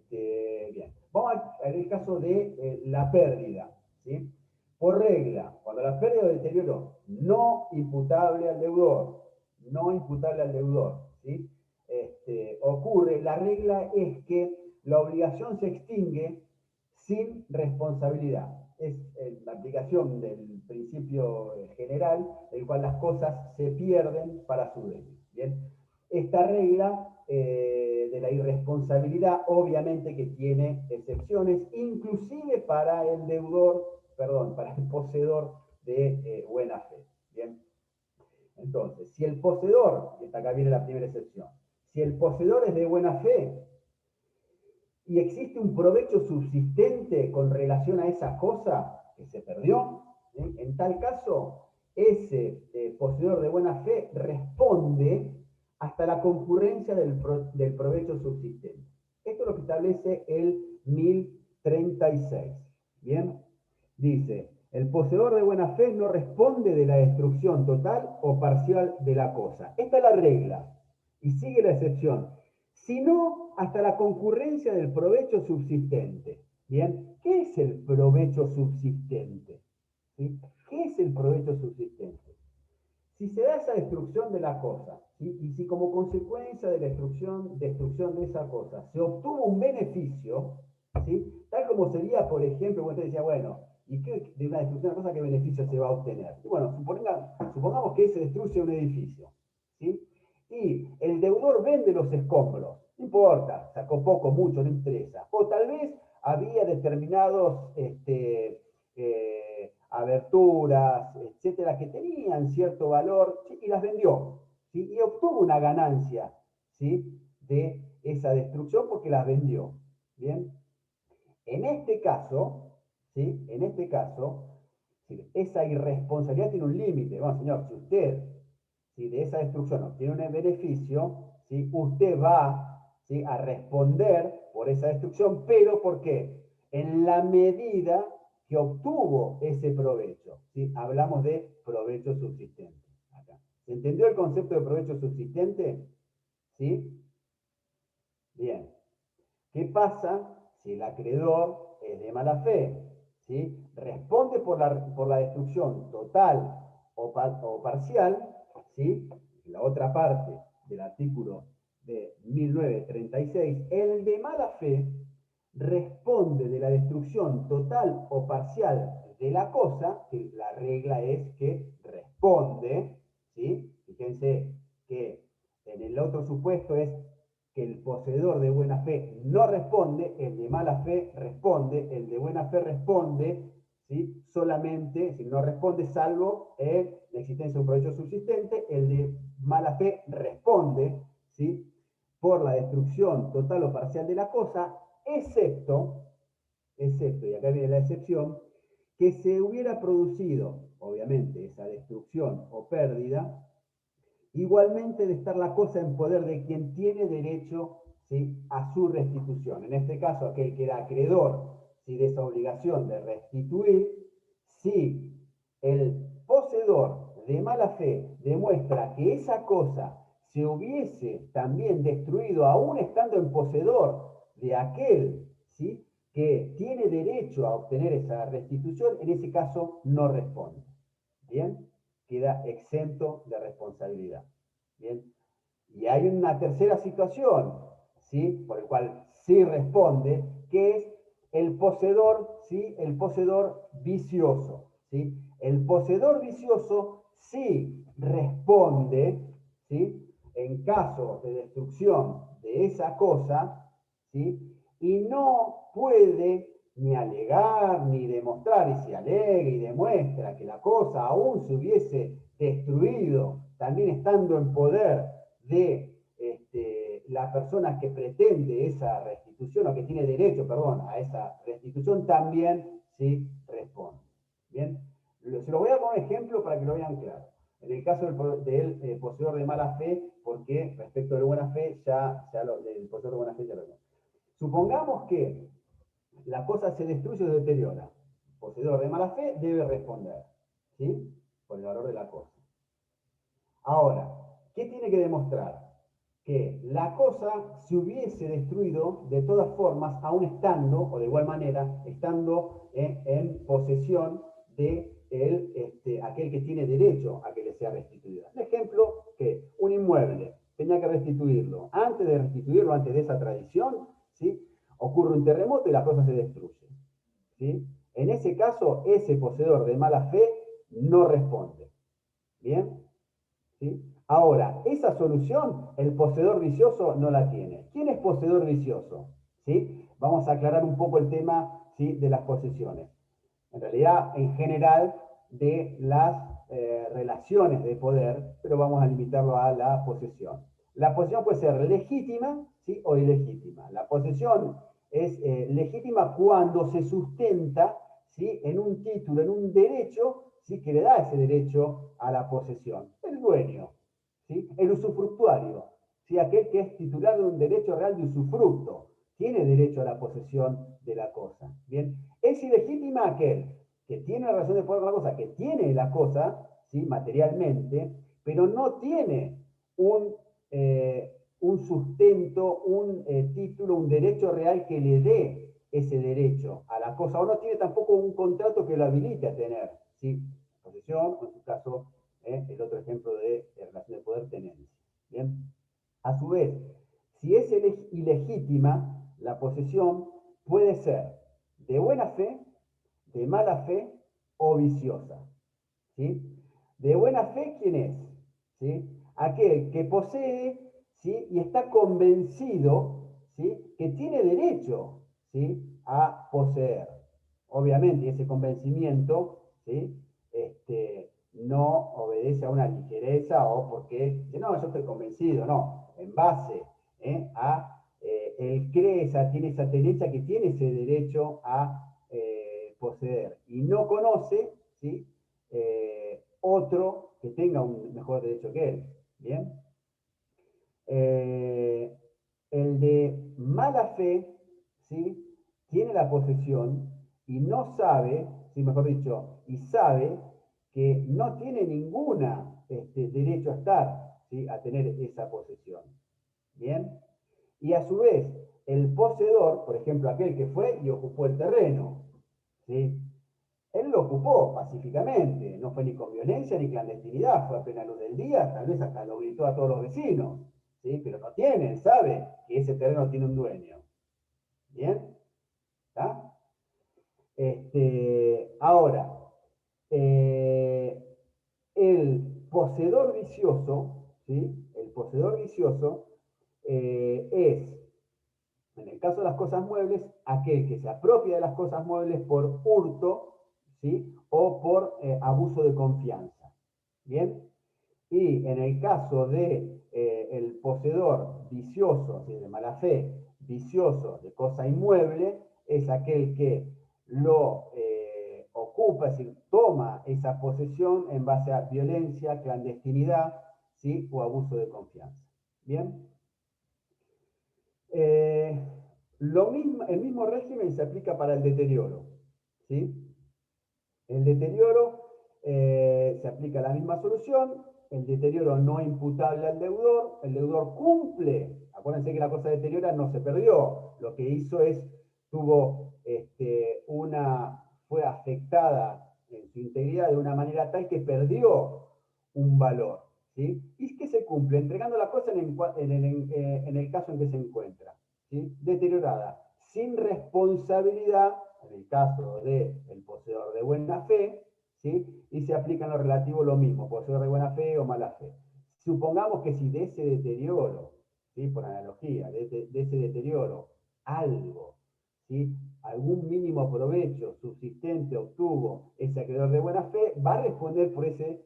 Bien. Vamos a ver el caso de la pérdida, ¿sí? Por regla, cuando la pérdida o deterioro no imputable al deudor, ¿sí? Ocurre, la regla es que la obligación se extingue sin responsabilidad. Es la aplicación del principio general, en el cual las cosas se pierden para su dueño. ¿Bien? esta regla de la irresponsabilidad, obviamente que tiene excepciones, inclusive para el deudor, perdón, para el poseedor de buena fe. Bien. Entonces, si el poseedor, y acá viene la primera excepción, si el poseedor es de buena fe y existe un provecho subsistente con relación a esa cosa que se perdió, ¿sí? En tal caso, ese poseedor de buena fe responde hasta la concurrencia del provecho subsistente. Esto es lo que establece el 1036. Bien, dice, el poseedor de buena fe no responde de la destrucción total o parcial de la cosa. Esta es la regla. Y sigue la excepción. Sino hasta la concurrencia del provecho subsistente. Bien, ¿qué es el provecho subsistente? ¿Sí? ¿Qué es el provecho subsistente? Si se da esa destrucción de la cosa, ¿sí? Y si como consecuencia de la destrucción de esa cosa se obtuvo un beneficio, ¿sí? Tal como sería, por ejemplo, cuando usted decía, bueno, ¿y qué de una destrucción de una cosa qué beneficio se va a obtener? Y bueno, supongamos que se destruye un edificio, ¿sí? Y el deudor vende los escombros, no importa, sacó poco, mucho, no interesa. O tal vez había determinados aberturas, etcétera, que tenían cierto valor, ¿sí? Y las vendió, ¿sí? Y obtuvo una ganancia, ¿sí? De esa destrucción porque las vendió. Bien. En este caso, ¿sí? En este caso, ¿sí? Esa irresponsabilidad tiene un límite. Bueno, señor, si usted, ¿sí? De esa destrucción obtiene un beneficio, ¿sí? Usted va, ¿sí? A responder por esa destrucción, pero ¿por qué? En la medida que obtuvo ese provecho, ¿sí? Hablamos de provecho subsistente. Acá. ¿Se entendió el concepto de provecho subsistente? ¿Sí? Bien. ¿Qué pasa si el acreedor es de mala fe? ¿Sí? Responde por la destrucción total o parcial, ¿sí? La otra parte del artículo de 1936, el de mala fe responde de la destrucción total o parcial de la cosa, que la regla es que responde, ¿sí? Fíjense que en el otro supuesto es que el poseedor de buena fe no responde, el de mala fe responde, el de buena fe responde, ¿sí? Solamente, si no responde salvo la existencia de un provecho subsistente, el de mala fe responde, ¿sí? Por la destrucción total o parcial de la cosa, excepto, y acá viene la excepción, que se hubiera producido, obviamente, esa destrucción o pérdida, igualmente de estar la cosa en poder de quien tiene derecho, ¿sí? A su restitución. En este caso, aquel que era acreedor, ¿sí? De esa obligación de restituir, si el poseedor de mala fe demuestra que esa cosa se hubiese también destruido, aún estando en poseedor de aquel, ¿sí? Que tiene derecho a obtener esa restitución, en ese caso no responde. ¿Bien? Queda exento de responsabilidad. ¿Bien? Y hay una tercera situación, ¿sí? Por el cual sí responde, que es el poseedor, ¿sí? El poseedor vicioso, ¿sí? El poseedor vicioso sí responde, ¿sí? En caso de destrucción de esa cosa, ¿sí? Y no puede ni alegar ni demostrar, y si alega y demuestra que la cosa aún se hubiese destruido, también estando en poder de la persona que pretende esa restitución, o que tiene derecho, perdón, a esa restitución, también sí responde. ¿Bien? Se lo voy a dar un ejemplo para que lo vean claro. En el caso del poseedor de mala fe, porque respecto de buena fe, del poseedor de buena fe ya lo vimos. Supongamos que la cosa se destruye o se deteriora. El poseedor de mala fe debe responder, ¿sí? Por el valor de la cosa. Ahora, ¿qué tiene que demostrar? Que la cosa se hubiese destruido de todas formas, aún estando, o de igual manera, estando en posesión de aquel que tiene derecho a que le sea restituida. Un ejemplo, que un inmueble tenía que restituirlo. Antes de restituirlo, antes de esa tradición, ¿sí? Ocurre un terremoto y la cosa se destruye, ¿sí? En ese caso, ese poseedor de mala fe no responde. ¿Bien? ¿Sí? Ahora, esa solución el poseedor vicioso no la tiene. ¿Quién es poseedor vicioso? ¿Sí? Vamos a aclarar un poco el tema, ¿sí?, de las posesiones. En realidad, en general, de las relaciones de poder, pero vamos a limitarlo a la posesión. La posesión puede ser legítima, ¿sí?, o ilegítima. La posesión es legítima cuando se sustenta, ¿sí?, en un título, en un derecho, ¿sí?, que le da ese derecho a la posesión. El dueño, ¿sí?, el usufructuario, ¿sí?, aquel que es titular de un derecho real de usufructo, tiene derecho a la posesión de la cosa. Bien, es ilegítima aquel que tiene la relación de poder con la cosa, que tiene la cosa, ¿sí?, materialmente, pero no tiene un sustento, un título, un derecho real que le dé ese derecho a la cosa, o no tiene tampoco un contrato que lo habilite a tener, ¿sí?, posesión, o en su caso, el otro ejemplo de relación de poder, tenencia. Bien, a su vez, si es ilegítima, la posesión puede ser de buena fe, de mala fe o viciosa. ¿Sí? De buena fe, ¿quién es? ¿Sí? Aquel que posee, ¿sí?, y está convencido, ¿sí?, que tiene derecho, ¿sí?, a poseer. Obviamente, ese convencimiento, ¿sí?, no obedece a una ligereza o porque dice, no, yo estoy convencido, no, en base a él cree, tiene esa tenencia que tiene ese derecho a poseer y no conoce, ¿sí?, otro que tenga un mejor derecho que él. Bien. El de mala fe, ¿sí?, tiene la posesión y no sabe, ¿sí?, mejor dicho, y sabe que no tiene ninguna derecho a estar, ¿sí?, a tener esa posesión. Bien. Y a su vez, el poseedor, por ejemplo, aquel que fue y ocupó el terreno, ¿sí?, él lo ocupó pacíficamente, no fue ni con violencia ni clandestinidad, fue a plena luz del día, tal vez hasta lo gritó a todos los vecinos, ¿sí?, pero no tiene, sabe que ese terreno tiene un dueño. ¿Bien? ¿Está? Ahora, el poseedor vicioso, ¿sí?, el poseedor vicioso es, en el caso de las cosas muebles, aquel que se apropia de las cosas muebles por hurto, ¿sí?, o por abuso de confianza. ¿Bien? Y en el caso de el poseedor vicioso, ¿sí?, de mala fe, vicioso de cosa inmueble, es aquel que lo ocupa, es decir, toma esa posesión en base a violencia, clandestinidad, ¿sí?, o abuso de confianza. ¿Bien? El mismo régimen se aplica para el deterioro. ¿Sí? El deterioro se aplica la misma solución, el deterioro no imputable al deudor, el deudor cumple, acuérdense que la cosa deteriora no se perdió, lo que hizo es, fue afectada en su integridad de una manera tal que perdió un valor. ¿Sí? ¿Y qué se cumple? Entregando la cosa en el caso en que se encuentra. ¿Sí? Deteriorada, sin responsabilidad, en el caso del poseedor de buena fe, ¿sí?, y se aplica en lo relativo lo mismo, poseedor de buena fe o mala fe. Supongamos que si de ese deterioro, ¿sí?, por analogía, de ese deterioro, algo, ¿sí?, algún mínimo provecho subsistente obtuvo ese acreedor de buena fe, va a responder por ese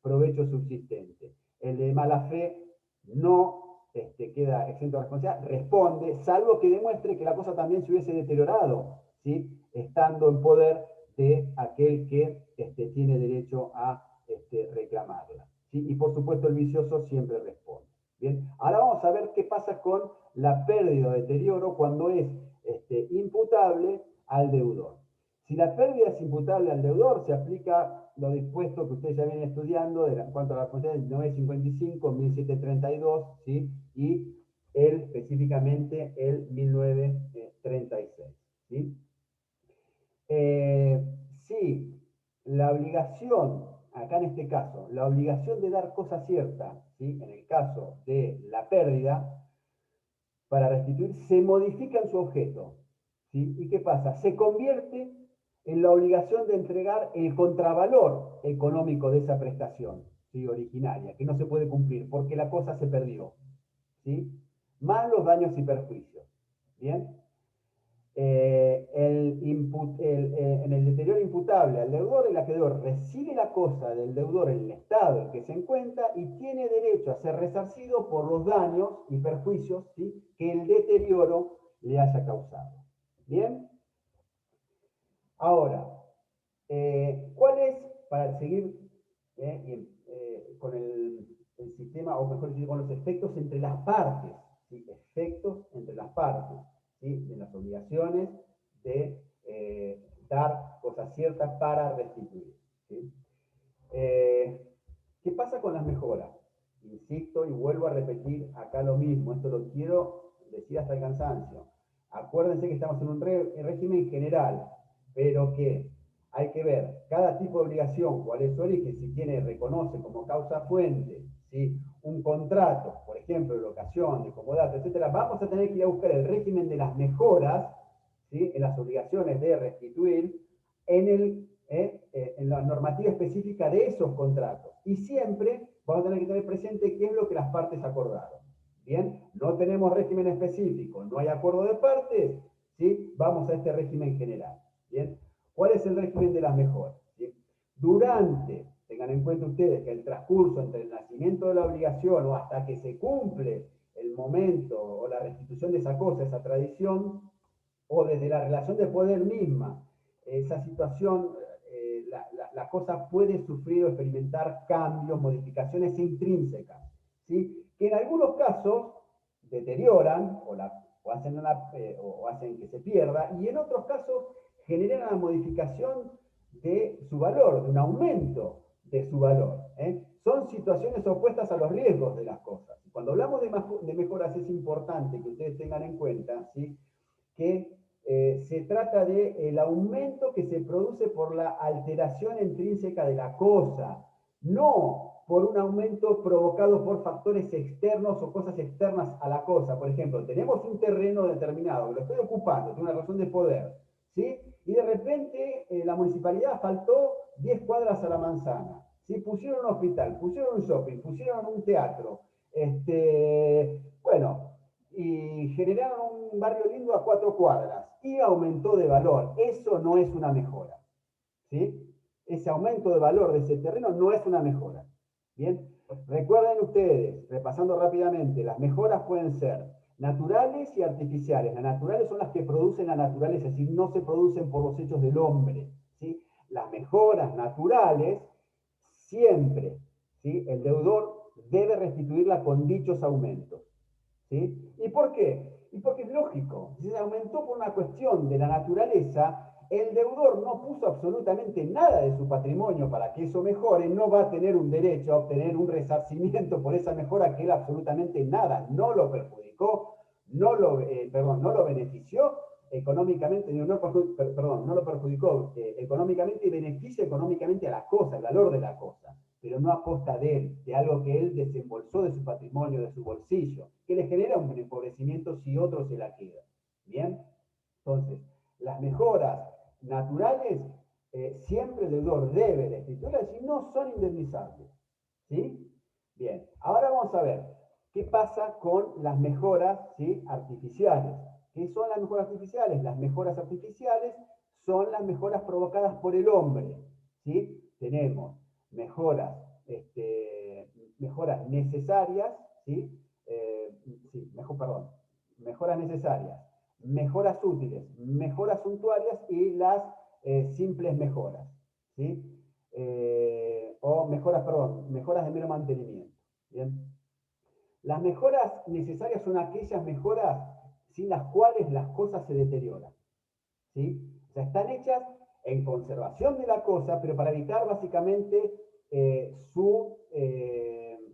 provecho subsistente. El de mala fe no queda exento de responsabilidad, responde, salvo que demuestre que la cosa también se hubiese deteriorado, ¿sí?, estando en poder de aquel que tiene derecho a reclamarla. ¿Sí? Y por supuesto el vicioso siempre responde. Bien, ahora vamos a ver qué pasa con la pérdida o deterioro cuando es imputable al deudor. Si la pérdida es imputable al deudor, se aplica lo dispuesto que ustedes ya vienen estudiando en cuanto a la responsabilidad del 955, 1732, ¿sí?, y específicamente el 1936. ¿Sí? Si la obligación, acá en este caso, la obligación de dar cosa cierta, ¿sí?, en el caso de la pérdida, para restituir, se modifica en su objeto. ¿Sí? ¿Y qué pasa? Se convierte en la obligación de entregar el contravalor económico de esa prestación. ¿sí? Originaria, que no se puede cumplir porque la cosa se perdió, ¿sí? Más los daños y perjuicios. ¿Bien? En el deterioro imputable al deudor, el acreedor recibe la cosa del deudor en el estado en que se encuentra y tiene derecho a ser resarcido por los daños y perjuicios, ¿sí?, que el deterioro le haya causado. ¿Bien? Ahora, ¿cuál es, para seguir con el sistema, o mejor dicho, con los efectos entre las partes, ¿sí? Efectos entre las partes, ¿sí?, de las obligaciones de dar cosas ciertas para restituir, ¿sí? ¿Qué pasa con las mejoras? Insisto y vuelvo a repetir acá lo mismo, esto lo quiero decir hasta el cansancio. Acuérdense que estamos en un régimen general, pero que hay que ver cada tipo de obligación, cuál es su origen, si tiene, reconoce como causa fuente, ¿sí?, un contrato, por ejemplo, de locación, de comodato, etcétera. Vamos a tener que ir a buscar el régimen de las mejoras, ¿sí?, en las obligaciones de restituir, en la normativa específica de esos contratos. Y siempre vamos a tener que tener presente qué es lo que las partes acordaron. Bien, no tenemos régimen específico, no hay acuerdo de partes, ¿sí?, vamos a este régimen general. Bien, ¿cuál es el régimen de las mejoras? ¿Sí? Durante, tengan en cuenta ustedes que el transcurso entre el nacimiento de la obligación o hasta que se cumple el momento o la restitución de esa cosa, esa tradición, o desde la relación de poder misma, esa situación, la cosa puede sufrir o experimentar cambios, modificaciones intrínsecas, ¿sí?, que en algunos casos deterioran o hacen que se pierda, y en otros casos generan una modificación de su valor, de un aumento de su valor. Son situaciones opuestas a los riesgos de las cosas. Cuando hablamos de mejoras es importante que ustedes tengan en cuenta, ¿sí?, que se trata del aumento que se produce por la alteración intrínseca de la cosa, no por un aumento provocado por factores externos o cosas externas a la cosa. Por ejemplo, tenemos un terreno determinado, lo estoy ocupando, tengo una razón de poder, ¿sí?, y de repente la municipalidad faltó 10 cuadras a la manzana, ¿sí?, pusieron un hospital, pusieron un shopping, pusieron un teatro, bueno, y generaron un barrio lindo a 4 cuadras y aumentó de valor. Eso no es una mejora, ¿sí? Ese aumento de valor de ese terreno no es una mejora. Bien, recuerden ustedes, repasando rápidamente, las mejoras pueden ser naturales y artificiales. Las naturales son las que producen la naturaleza, es decir, no se producen por los hechos del hombre, ¿sí? Las mejoras naturales, siempre, ¿sí?, el deudor debe restituirla con dichos aumentos. ¿Sí? ¿Y por qué? Y porque es lógico, si se aumentó por una cuestión de la naturaleza, el deudor no puso absolutamente nada de su patrimonio para que eso mejore, no va a tener un derecho a obtener un resarcimiento por esa mejora que él absolutamente nada, no lo perjudicó, no lo benefició económicamente, no lo perjudicó económicamente y beneficia económicamente a la cosa, el valor de la cosa, pero no a costa de él, de algo que él desembolsó de su patrimonio, de su bolsillo, que le genera un empobrecimiento si otro se la queda. ¿Bien? Entonces, las mejoras naturales, siempre el deudor debe restituirlas y no son indemnizables. ¿Sí? Bien, ahora vamos a ver qué pasa con las mejoras, ¿sí?, artificiales. ¿Qué son las mejoras artificiales? Las mejoras artificiales son las mejoras provocadas por el hombre. ¿Sí? Tenemos mejoras necesarias, ¿sí? Mejoras necesarias, mejoras útiles, mejoras suntuarias y las simples mejoras, ¿sí? Mejoras de mero mantenimiento. ¿Bien? Las mejoras necesarias son aquellas mejoras sin las cuales las cosas se deterioran, ¿sí? O sea, están hechas en conservación de la cosa, pero para evitar básicamente su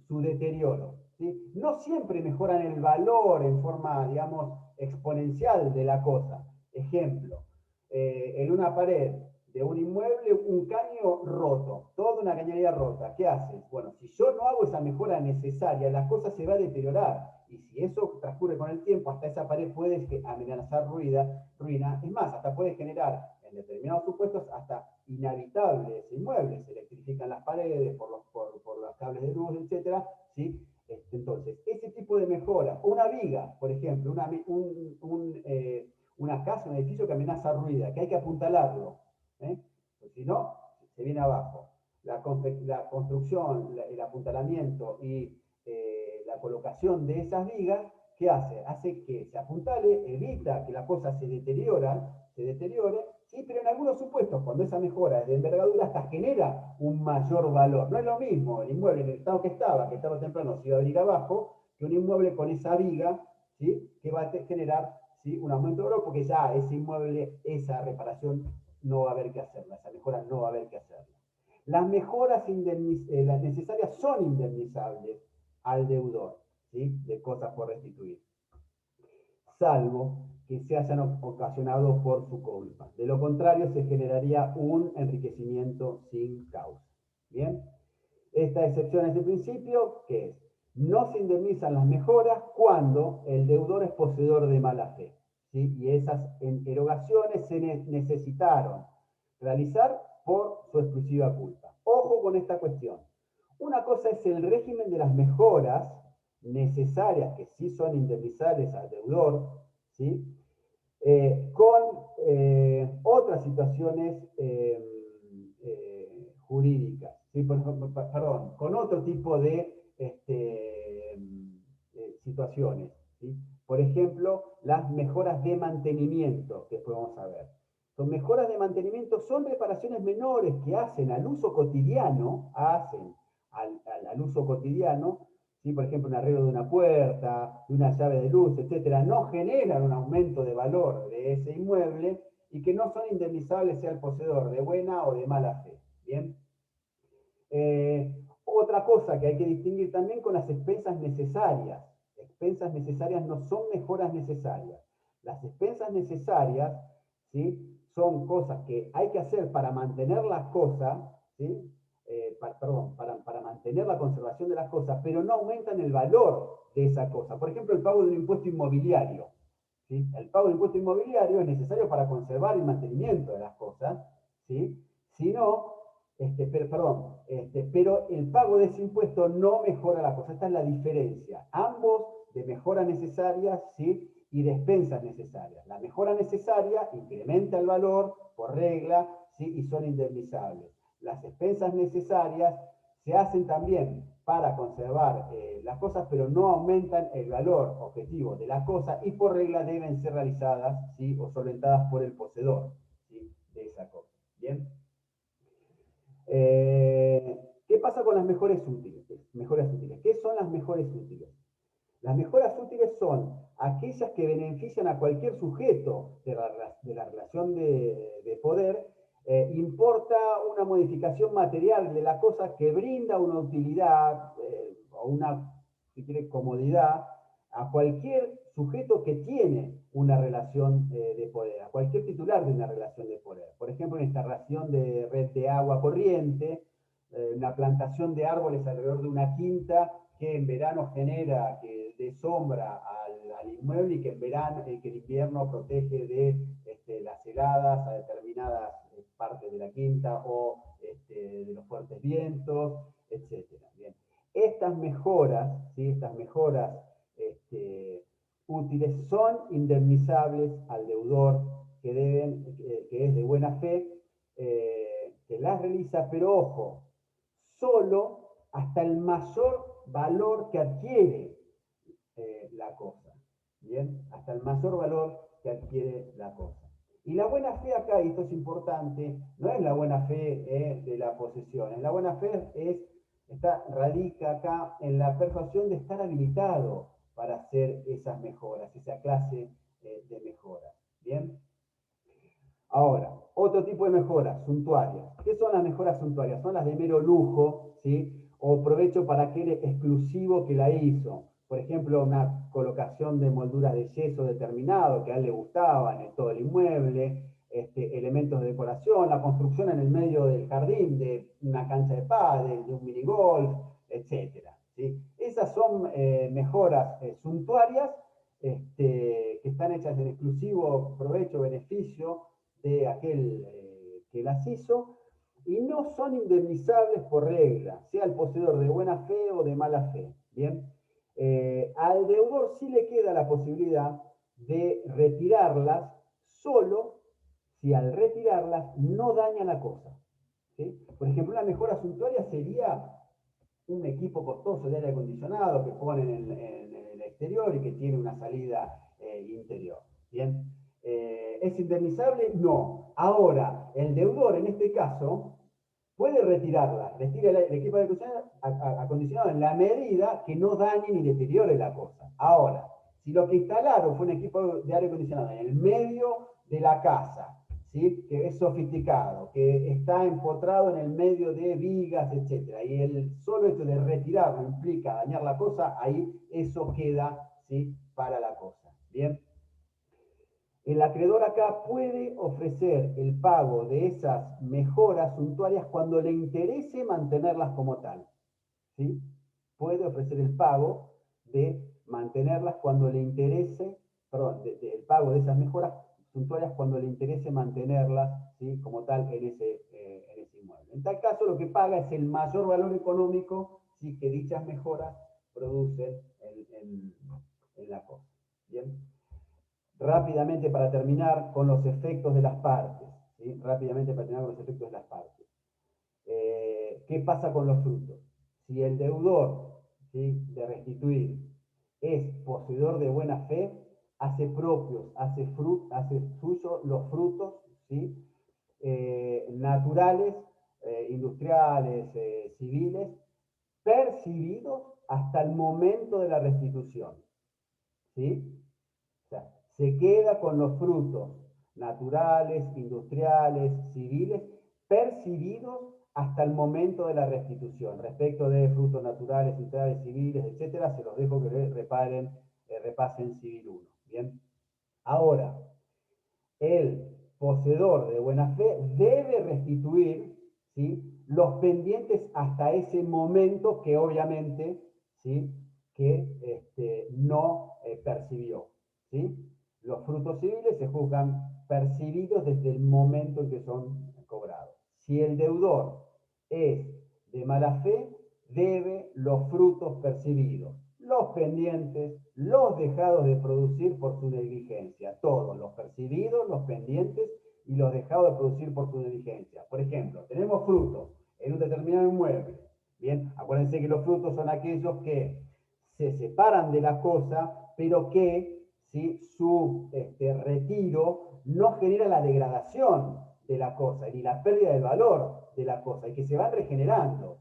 deterioro, ¿sí? No siempre mejoran el valor en forma, digamos, exponencial de la cosa. Ejemplo, en una pared de un inmueble, un caño roto, toda una cañería rota. ¿Qué haces? Bueno, si yo no hago esa mejora necesaria, la cosa se va a deteriorar. Y si eso transcurre con el tiempo, hasta esa pared puede amenazar ruina. Es más, hasta puede generar, en en determinados supuestos hasta inhabitable ese inmueble, se electrifican las paredes por los cables de luz, etcétera, ¿sí? Entonces, ese tipo de mejora, una viga, por ejemplo, una casa, un edificio que amenaza ruida, que hay que apuntalarlo, pues si no, se viene abajo. La construcción, el apuntalamiento y la colocación de esas vigas, ¿qué hace? Hace que se apuntale, evita que la cosa se deteriore, ¿sí? Pero en algunos supuestos, cuando esa mejora es de envergadura, hasta genera un mayor valor. No es lo mismo el inmueble en el estado que estaba, que tarde o temprano se iba a venir abajo, que un inmueble con esa viga, ¿sí? Que va a generar, ¿sí? Un aumento de valor, porque ya ese inmueble, esa reparación no va a haber que hacerla, esa mejora no va a haber que hacerla. Las mejoras las necesarias son indemnizables al deudor, ¿sí? De cosas por restituir, salvo que se hayan ocasionado por su culpa. De lo contrario, se generaría un enriquecimiento sin causa. ¿Bien? Esta excepción a este principio, ¿qué es? No se indemnizan las mejoras cuando el deudor es poseedor de mala fe, ¿sí? Y esas erogaciones se necesitaron realizar por su exclusiva culpa. Ojo con esta cuestión. Una cosa es el régimen de las mejoras necesarias, que sí son indemnizables al deudor, ¿sí? Con otras situaciones jurídicas, ¿sí? Perdón, con otro tipo de situaciones, ¿sí? Por ejemplo, las mejoras de mantenimiento, que después vamos a ver. Son mejoras de mantenimiento, son reparaciones menores que hacen al uso cotidiano, al uso cotidiano, ¿sí? Por ejemplo, un arreglo de una puerta, de una llave de luz, etcétera, no generan un aumento de valor de ese inmueble y que no son indemnizables sea el poseedor de buena o de mala fe. ¿Bien? Otra cosa que hay que distinguir también con las expensas necesarias. Expensas necesarias no son mejoras necesarias. Las expensas necesarias, ¿sí? Son cosas que hay que hacer para mantener las cosas, ¿sí? Para mantener la conservación de las cosas, pero no aumentan el valor de esa cosa. Por ejemplo, el pago de un impuesto inmobiliario, ¿sí? El pago de impuesto inmobiliario es necesario para conservar el mantenimiento de las cosas, ¿sí? Si no, pero el pago de ese impuesto no mejora la cosa. Esta es la diferencia. Ambos de mejoras necesarias, ¿sí? Y de expensas necesarias. La mejora necesaria incrementa el valor por regla, ¿sí? Y son indemnizables. Las expensas necesarias se hacen también para conservar las cosas, pero no aumentan el valor objetivo de la cosa y por regla deben ser realizadas, ¿sí? O solventadas por el poseedor, ¿sí? De esa cosa. ¿Bien? ¿Qué pasa con las mejoras útiles? ¿Qué son las mejoras útiles? Las mejoras útiles son aquellas que benefician a cualquier sujeto de la relación de poder. Importa una modificación material de la cosa que brinda una utilidad o una, si quiere, comodidad a cualquier sujeto que tiene una relación de poder, a cualquier titular de una relación de poder. Por ejemplo, una instalación de red de agua corriente, una plantación de árboles alrededor de una quinta que en verano genera, que dé sombra al inmueble y que en invierno protege de las heladas a determinadas partes de la quinta o de los fuertes vientos, etc. Bien. Estas mejoras, ¿sí? Estas mejoras útiles son indemnizables al deudor que es de buena fe, que las realiza, pero ojo, solo hasta el mayor valor que adquiere la cosa. ¿Bien? Hasta el mayor valor que adquiere la cosa. Y la buena fe acá, y esto es importante, no es la buena fe de la posesión. La buena fe radica acá en la persuasión de estar habilitado para hacer esas mejoras, esa clase de mejoras. ¿Bien? Ahora, otro tipo de mejoras suntuarias. ¿Qué son las mejoras suntuarias? Son las de mero lujo, ¿sí? O provecho para aquel exclusivo que la hizo. Por ejemplo, una colocación de molduras de yeso determinado que a él le gustaban en todo el inmueble, elementos de decoración, la construcción en el medio del jardín de una cancha de pádel, de un minigolf, etc. ¿Sí? Esas son mejoras suntuarias que están hechas en exclusivo provecho, beneficio de aquel que las hizo, y no son indemnizables por regla, sea el poseedor de buena fe o de mala fe. Bien, al deudor sí le queda la posibilidad de retirarlas solo si al retirarlas no daña la cosa. ¿Sí? Por ejemplo, una mejora suntuaria sería un equipo costoso de aire acondicionado que ponen en el exterior y que tiene una salida interior. ¿Bien? ¿Es indemnizable? No. Ahora, el deudor en este caso puede retirarla, retira el equipo de acondicionado en la medida que no dañe ni deteriore la cosa. Ahora, si lo que instalaron fue un equipo de aire acondicionado en el medio de la casa, ¿sí? Que es sofisticado, que está empotrado en el medio de vigas, etc., y el solo hecho de retirarlo implica dañar la cosa, ahí eso queda, ¿sí? Para la cosa. ¿Bien? El acreedor acá puede ofrecer el pago de esas mejoras suntuarias cuando le interese mantenerlas como tal. ¿Sí? Puede ofrecer el pago de mantenerlas cuando le interese, perdón, el pago de esas mejoras suntuarias cuando le interese mantenerlas, ¿sí? Como tal en ese inmueble. En tal caso lo que paga es el mayor valor económico, ¿sí? Que dichas mejoras producen en la cosa. ¿Bien? Rápidamente para terminar con los efectos de las partes. ¿Sí? Rápidamente para terminar con los efectos de las partes. ¿Qué pasa con los frutos? Si el deudor, ¿sí? De restituir es poseedor de buena fe, hace propios, hace suyo los frutos, ¿sí? Naturales, industriales, civiles, percibidos hasta el momento de la restitución. ¿Sí? O sea, se queda con los frutos naturales, industriales, civiles, percibidos hasta el momento de la restitución. Respecto de frutos naturales, industriales, civiles, etcétera, se los dejo que repasen Civil 1. Bien. Ahora, el poseedor de buena fe debe restituir, ¿sí? Los pendientes hasta ese momento que obviamente, ¿sí? Que no percibió. ¿Sí? Los frutos civiles se juzgan percibidos desde el momento en que son cobrados. Si el deudor es de mala fe, debe los frutos percibidos, los pendientes, los dejados de producir por su negligencia, todos, los percibidos, los pendientes y los dejados de producir por su negligencia. Por ejemplo, tenemos frutos en un determinado inmueble. Bien, acuérdense que los frutos son aquellos que se separan de la cosa, pero que, ¿sí? Su retiro no genera la degradación de la cosa, ni la pérdida del valor de la cosa, y que se van regenerando.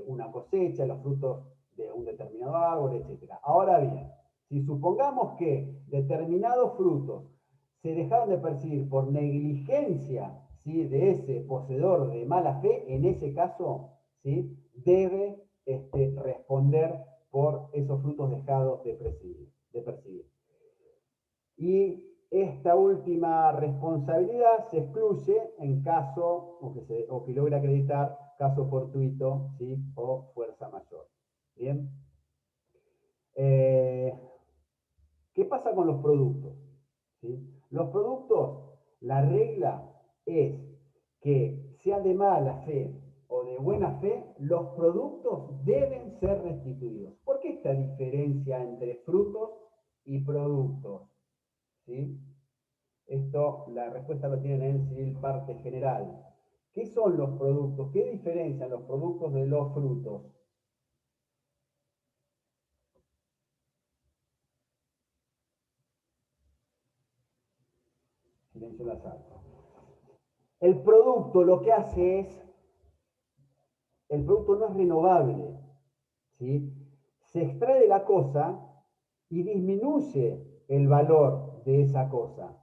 Una cosecha, los frutos de un determinado árbol, etc. Ahora bien, si supongamos que determinados frutos se dejaron de percibir por negligencia, ¿sí? De ese poseedor de mala fe, en ese caso, ¿sí? Debe responder por esos frutos dejados de percibir. Y esta última responsabilidad se excluye en caso, o que logre acreditar, caso fortuito, ¿sí? O fuerza mayor. Bien. ¿Qué pasa con los productos? ¿Sí? Los productos, la regla es que sean de mala fe o de buena fe, los productos deben ser restituidos. ¿Por qué esta diferencia entre frutos y productos? ¿Sí? Esto, la respuesta lo tienen en Civil Parte General. ¿Qué son los productos? ¿Qué diferencian los productos de los frutos? Silencio la sala. El producto lo que hace es, el producto no es renovable, ¿sí? Se extrae de la cosa y disminuye el valor de esa cosa.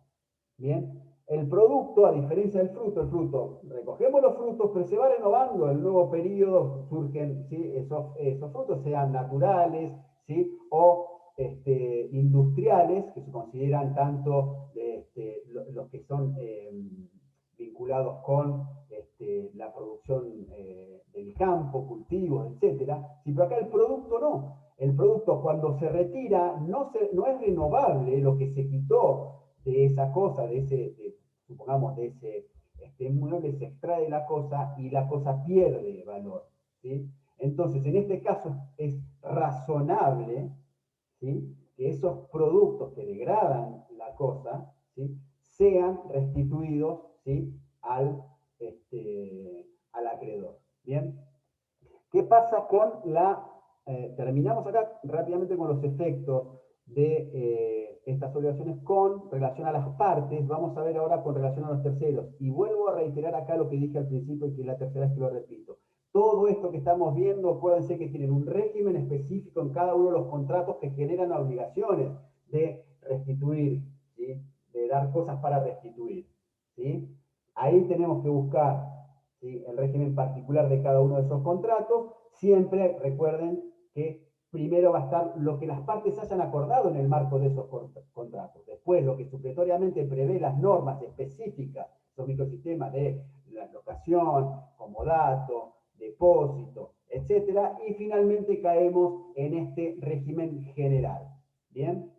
¿Bien? El producto, a diferencia del fruto, recogemos los frutos, pero se va renovando. En el nuevo periodo surgen, ¿sí? esos frutos, sean naturales, ¿sí? O industriales, que se consideran tanto los que son vinculados con la producción del campo, cultivos, etc. Sí, pero acá el producto no. el producto cuando se retira no es renovable lo que se quitó de esa cosa, supongamos, de ese inmueble, se extrae la cosa y la cosa pierde valor, ¿sí? Entonces, en este caso es razonable, ¿sí?, que esos productos que degradan la cosa, ¿sí?, sean restituidos, ¿sí?, al acreedor. ¿Bien? ¿Qué pasa con terminamos acá rápidamente con los efectos de estas obligaciones con relación a las partes? Vamos a ver ahora con relación a los terceros. Y vuelvo a reiterar acá lo que dije al principio y que es la tercera vez que lo repito. Todo esto que estamos viendo, acuérdense que tienen un régimen específico en cada uno de los contratos que generan obligaciones de restituir, ¿sí?, de dar cosas para restituir, ¿sí? Ahí tenemos que buscar, ¿sí?, el régimen particular de cada uno de esos contratos. Siempre recuerden que primero va a estar lo que las partes hayan acordado en el marco de esos contratos. Después, lo que supletoriamente prevé las normas específicas, esos microsistemas de la locación, comodato, depósito, etc. Y finalmente caemos en este régimen general. ¿Bien?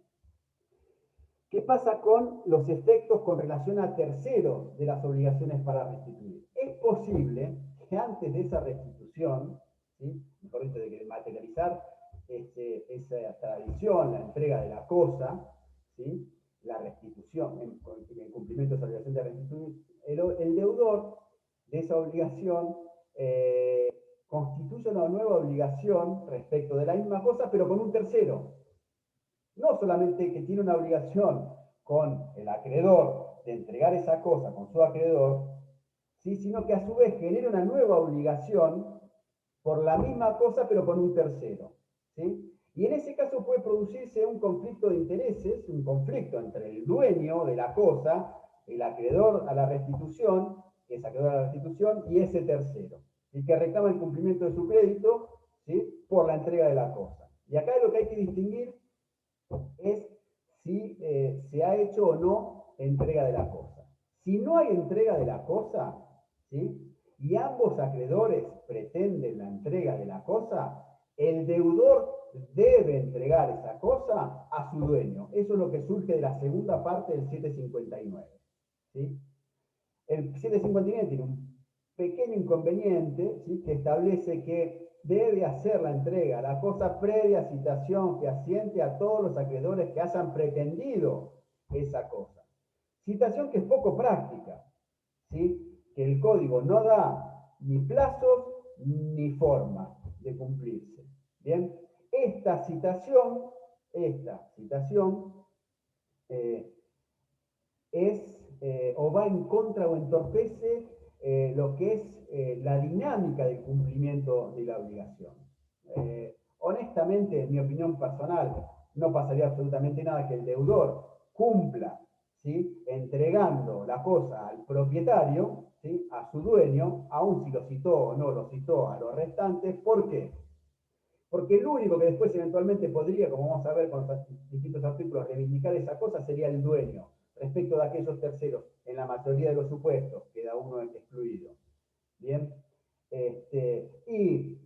¿Qué pasa con los efectos con relación a terceros de las obligaciones para restituir? Es posible que antes de esa restitución, ¿sí?, mejor dicho, de que materializar esa tradición, la entrega de la cosa, ¿sí?, la restitución, en cumplimiento de esa obligación de restituir, el deudor de esa obligación constituye una nueva obligación respecto de la misma cosa, pero con un tercero. No solamente que tiene una obligación con el acreedor de entregar esa cosa con su acreedor, ¿sí?, sino que a su vez genera una nueva obligación por la misma cosa, pero con un tercero, ¿sí? Y en ese caso puede producirse un conflicto de intereses, un conflicto entre el dueño de la cosa, el acreedor a la restitución, que es acreedor a la restitución, y ese tercero, y que reclama el cumplimiento de su crédito, ¿sí?, por la entrega de la cosa. Y acá lo que hay que distinguir es si se ha hecho o no entrega de la cosa. Si no hay entrega de la cosa, ¿sí?, y ambos acreedores pretenden la entrega de la cosa, el deudor debe entregar esa cosa a su dueño. Eso es lo que surge de la segunda parte del 759. ¿Sí? El 759 tiene un pequeño inconveniente, ¿sí?, que establece que debe hacer la entrega a la cosa previa citación que asiente a todos los acreedores que hayan pretendido esa cosa. Citación que es poco práctica, ¿sí?, que el código no da ni plazos ni forma de cumplirse. Bien, esta citación o va en contra o entorpece lo que es la dinámica del cumplimiento de la obligación. Honestamente, en mi opinión personal, no pasaría absolutamente nada que el deudor cumpla, ¿sí?, entregando la cosa al propietario, ¿sí?, a su dueño, aun si lo citó o no lo citó a los restantes. ¿Por qué? Porque el único que después eventualmente podría, como vamos a ver con los distintos artículos, reivindicar esa cosa sería el dueño, respecto de aquellos terceros. En la mayoría de los supuestos queda uno excluido. Bien, y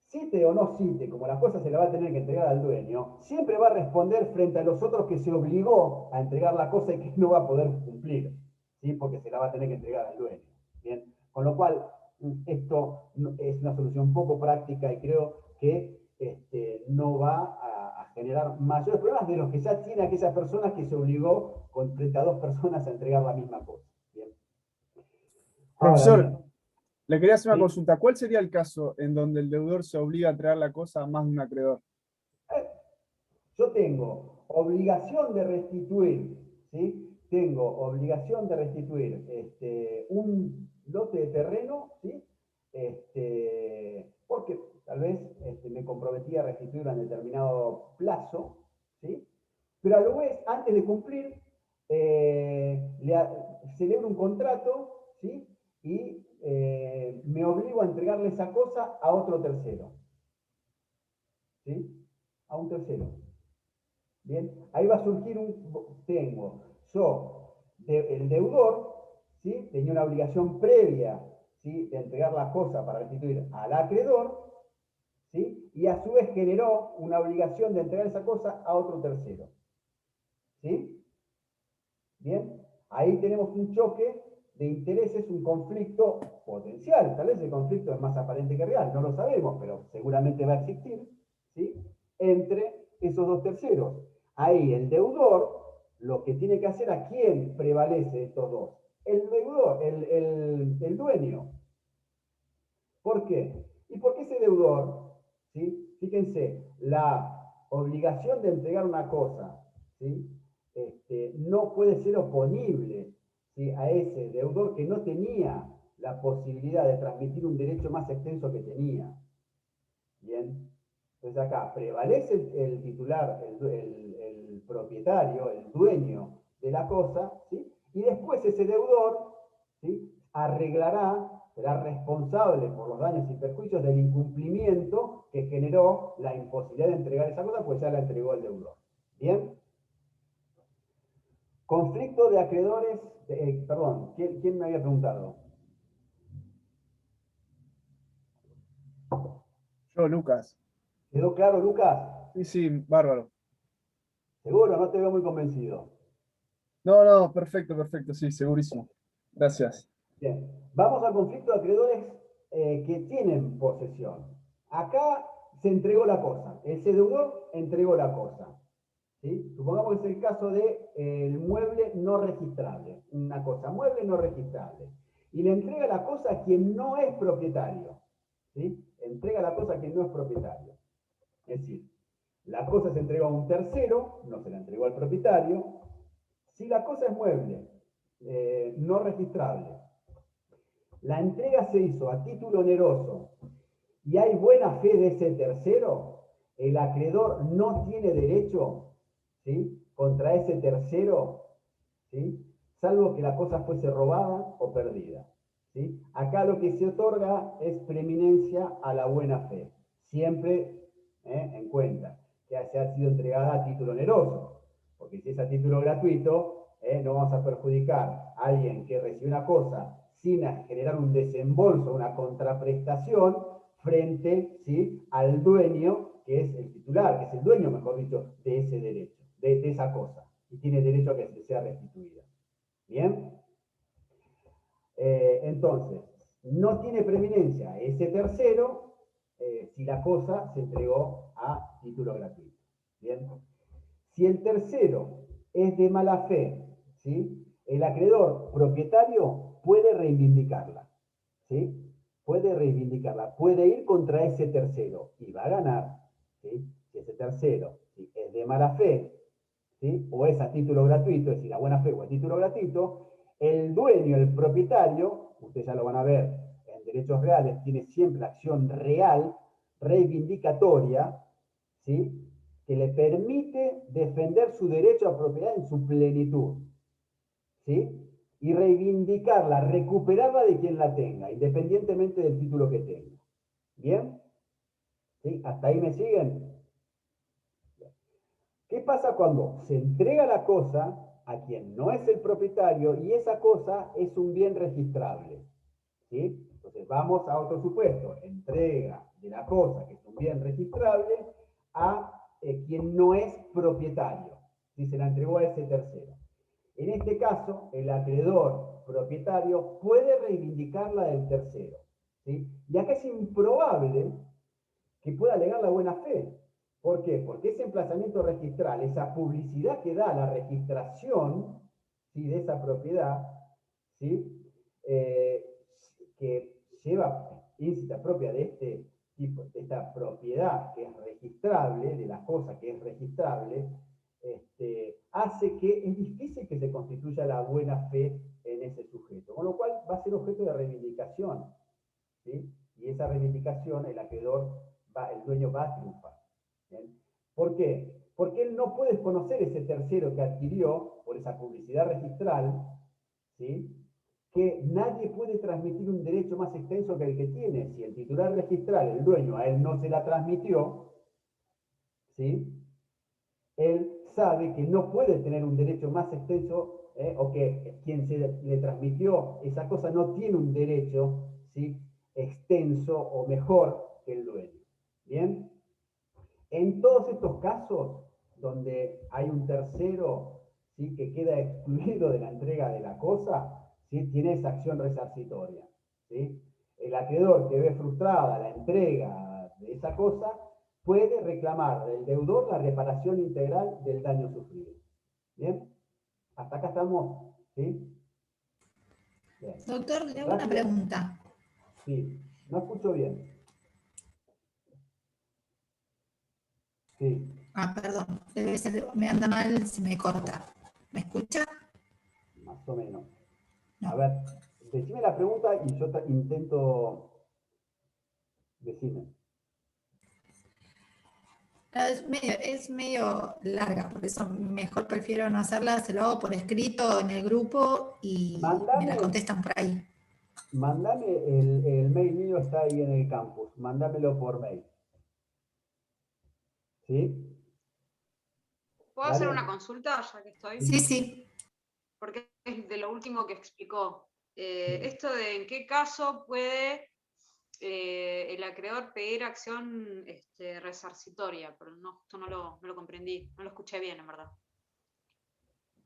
cite o no cite, como la cosa se la va a tener que entregar al dueño, siempre va a responder frente a los otros que se obligó a entregar la cosa y que no va a poder cumplir, ¿sí?, porque se la va a tener que entregar al dueño. Bien, con lo cual esto es una solución poco práctica y creo que no va a generar mayores problemas de los que ya tiene aquella persona que se obligó frente a dos personas a entregar la misma cosa. Bien. Profesor, Ahora, le quería hacer una ¿sí?, consulta. ¿Cuál sería el caso en donde el deudor se obliga a entregar la cosa a más de un acreedor? yo tengo obligación de restituir, ¿sí? Tengo obligación de restituir un lote de terreno, ¿sí?, porque tal vez me comprometí a restituir a un determinado plazo, ¿sí?, pero a la vez, antes de cumplir, celebro un contrato, ¿sí?, y me obligo a entregarle esa cosa a otro tercero, ¿sí?, a un tercero. Bien, ahí va a surgir el deudor, ¿sí?, tenía una obligación previa, ¿sí?, de entregar la cosa para restituir al acreedor, ¿sí? Y a su vez generó una obligación de entregar esa cosa a otro tercero. ¿Sí? Bien, ahí tenemos un choque de intereses, un conflicto potencial. Tal vez el conflicto es más aparente que real, no lo sabemos, pero seguramente va a existir, ¿sí? Entre esos dos terceros. Ahí el deudor lo que tiene que hacer, ¿a quién prevalece de estos dos? El deudor, el dueño. ¿Por qué? Y porque ese deudor, ¿sí? Fíjense, la obligación de entregar una cosa, ¿sí? No puede ser oponible, ¿sí? A ese deudor que no tenía la posibilidad de transmitir un derecho más extenso que tenía. Bien, entonces acá prevalece el titular, el propietario, el dueño de la cosa, ¿sí? Y después ese deudor, ¿sí? Arreglará, será responsable por los daños y perjuicios del incumplimiento que generó la imposibilidad de entregar esa cosa, pues ya la entregó el deudor. ¿Bien? Conflicto de acreedores, perdón, ¿quién me había preguntado? Yo, Lucas. ¿Quedó claro, Lucas? Sí, sí, bárbaro. Seguro, no te veo muy convencido. No, no, perfecto, perfecto, sí, segurísimo. Gracias. Bien, vamos al conflicto de acreedores que tienen posesión. Acá se entregó la cosa, ese deudor entregó la cosa. ¿Sí? Supongamos que es el caso del mueble no registrable, una cosa, mueble no registrable. Y le entrega la cosa a quien no es propietario. ¿Sí? Entrega la cosa a quien no es propietario. Es decir, la cosa se entregó a un tercero, no se la entregó al propietario. Si la cosa es mueble, no registrable, la entrega se hizo a título oneroso y hay buena fe de ese tercero, el acreedor no tiene derecho, ¿sí?, contra ese tercero, ¿sí?, salvo que la cosa fuese robada o perdida. ¿Sí? Acá lo que se otorga es preeminencia a la buena fe, siempre en cuenta que haya sido entregada a título oneroso, porque si es a título gratuito, no vamos a perjudicar a alguien que recibe una cosa sin generar un desembolso, una contraprestación, frente, ¿sí?, al dueño, que es el titular, que es el dueño, mejor dicho, de ese derecho, de esa cosa, y tiene derecho a que sea restituida. ¿Bien? Entonces, no tiene preeminencia ese tercero si la cosa se entregó a título gratuito. ¿Bien? Si el tercero es de mala fe, ¿sí?, el acreedor propietario puede reivindicarla. ¿Sí? Puede reivindicarla, puede ir contra ese tercero y va a ganar. ¿Sí? Si ese tercero, ¿sí?, es de mala fe, ¿sí?, o es a título gratuito, es decir, a buena fe o a título gratuito, el dueño, el propietario, ustedes ya lo van a ver en derechos reales, tiene siempre acción real, reivindicatoria, ¿sí?, que le permite defender su derecho a propiedad en su plenitud, ¿sí?, y reivindicarla, recuperarla de quien la tenga, independientemente del título que tenga. ¿Bien? ¿Sí? ¿Hasta ahí me siguen? ¿Qué pasa cuando se entrega la cosa a quien no es el propietario y esa cosa es un bien registrable? ¿Sí? Entonces vamos a otro supuesto, entrega de la cosa, que es un bien registrable, a quien no es propietario, si se la entregó a ese tercero. En este caso, el acreedor propietario puede reivindicarla del tercero. ¿Sí? Y acá es improbable que pueda alegar la buena fe. ¿Por qué? Porque ese emplazamiento registral, esa publicidad que da la registración, ¿sí?, de esa propiedad, ¿sí?, que lleva íncita propia de este tipo, de esta propiedad que es registrable, de la cosa que es registrable, hace que es difícil que se constituya la buena fe en ese sujeto, con lo cual va a ser objeto de reivindicación, ¿sí? Y esa reivindicación el acreedor, el dueño va a triunfar. ¿Bien? ¿Por qué? Porque él no puede desconocer ese tercero que adquirió por esa publicidad registral, ¿sí?, que nadie puede transmitir un derecho más extenso que el que tiene. Si el titular registral, el dueño, a él no se la transmitió, ¿sí?, él sabe que no puede tener un derecho más extenso, o que quien se le transmitió esa cosa no tiene un derecho, ¿sí?, extenso o mejor que el dueño. ¿Bien? En todos estos casos donde hay un tercero, ¿sí?, que queda excluido de la entrega de la cosa, ¿sí?, tiene esa acción resarcitoria, ¿sí? El acreedor que ve frustrada la entrega de esa cosa puede reclamar del deudor la reparación integral del daño sufrido. ¿Bien? Hasta acá estamos, ¿sí? Bien. Doctor, le hago una Rápido. pregunta. Sí, no escucho bien. Sí, Ah, perdón, debe ser, me anda mal si me corta. ¿Me escucha? más o menos. A No. ver, decime la pregunta y yo intento decirme. No, es medio larga, por eso mejor prefiero no hacerla, se lo hago por escrito en el grupo y me la Mándame, contestan por ahí. mándame el mail mío, está ahí en el campus. Mándamelo por mail. ¿Sí? ¿Puedo hacer Dale. una consulta ya que estoy? Sí, sí. Porque es de lo último que explicó. Sí. Esto de en qué caso puede el acreedor pedir acción resarcitoria, pero no, esto no lo comprendí, no lo escuché bien, en verdad.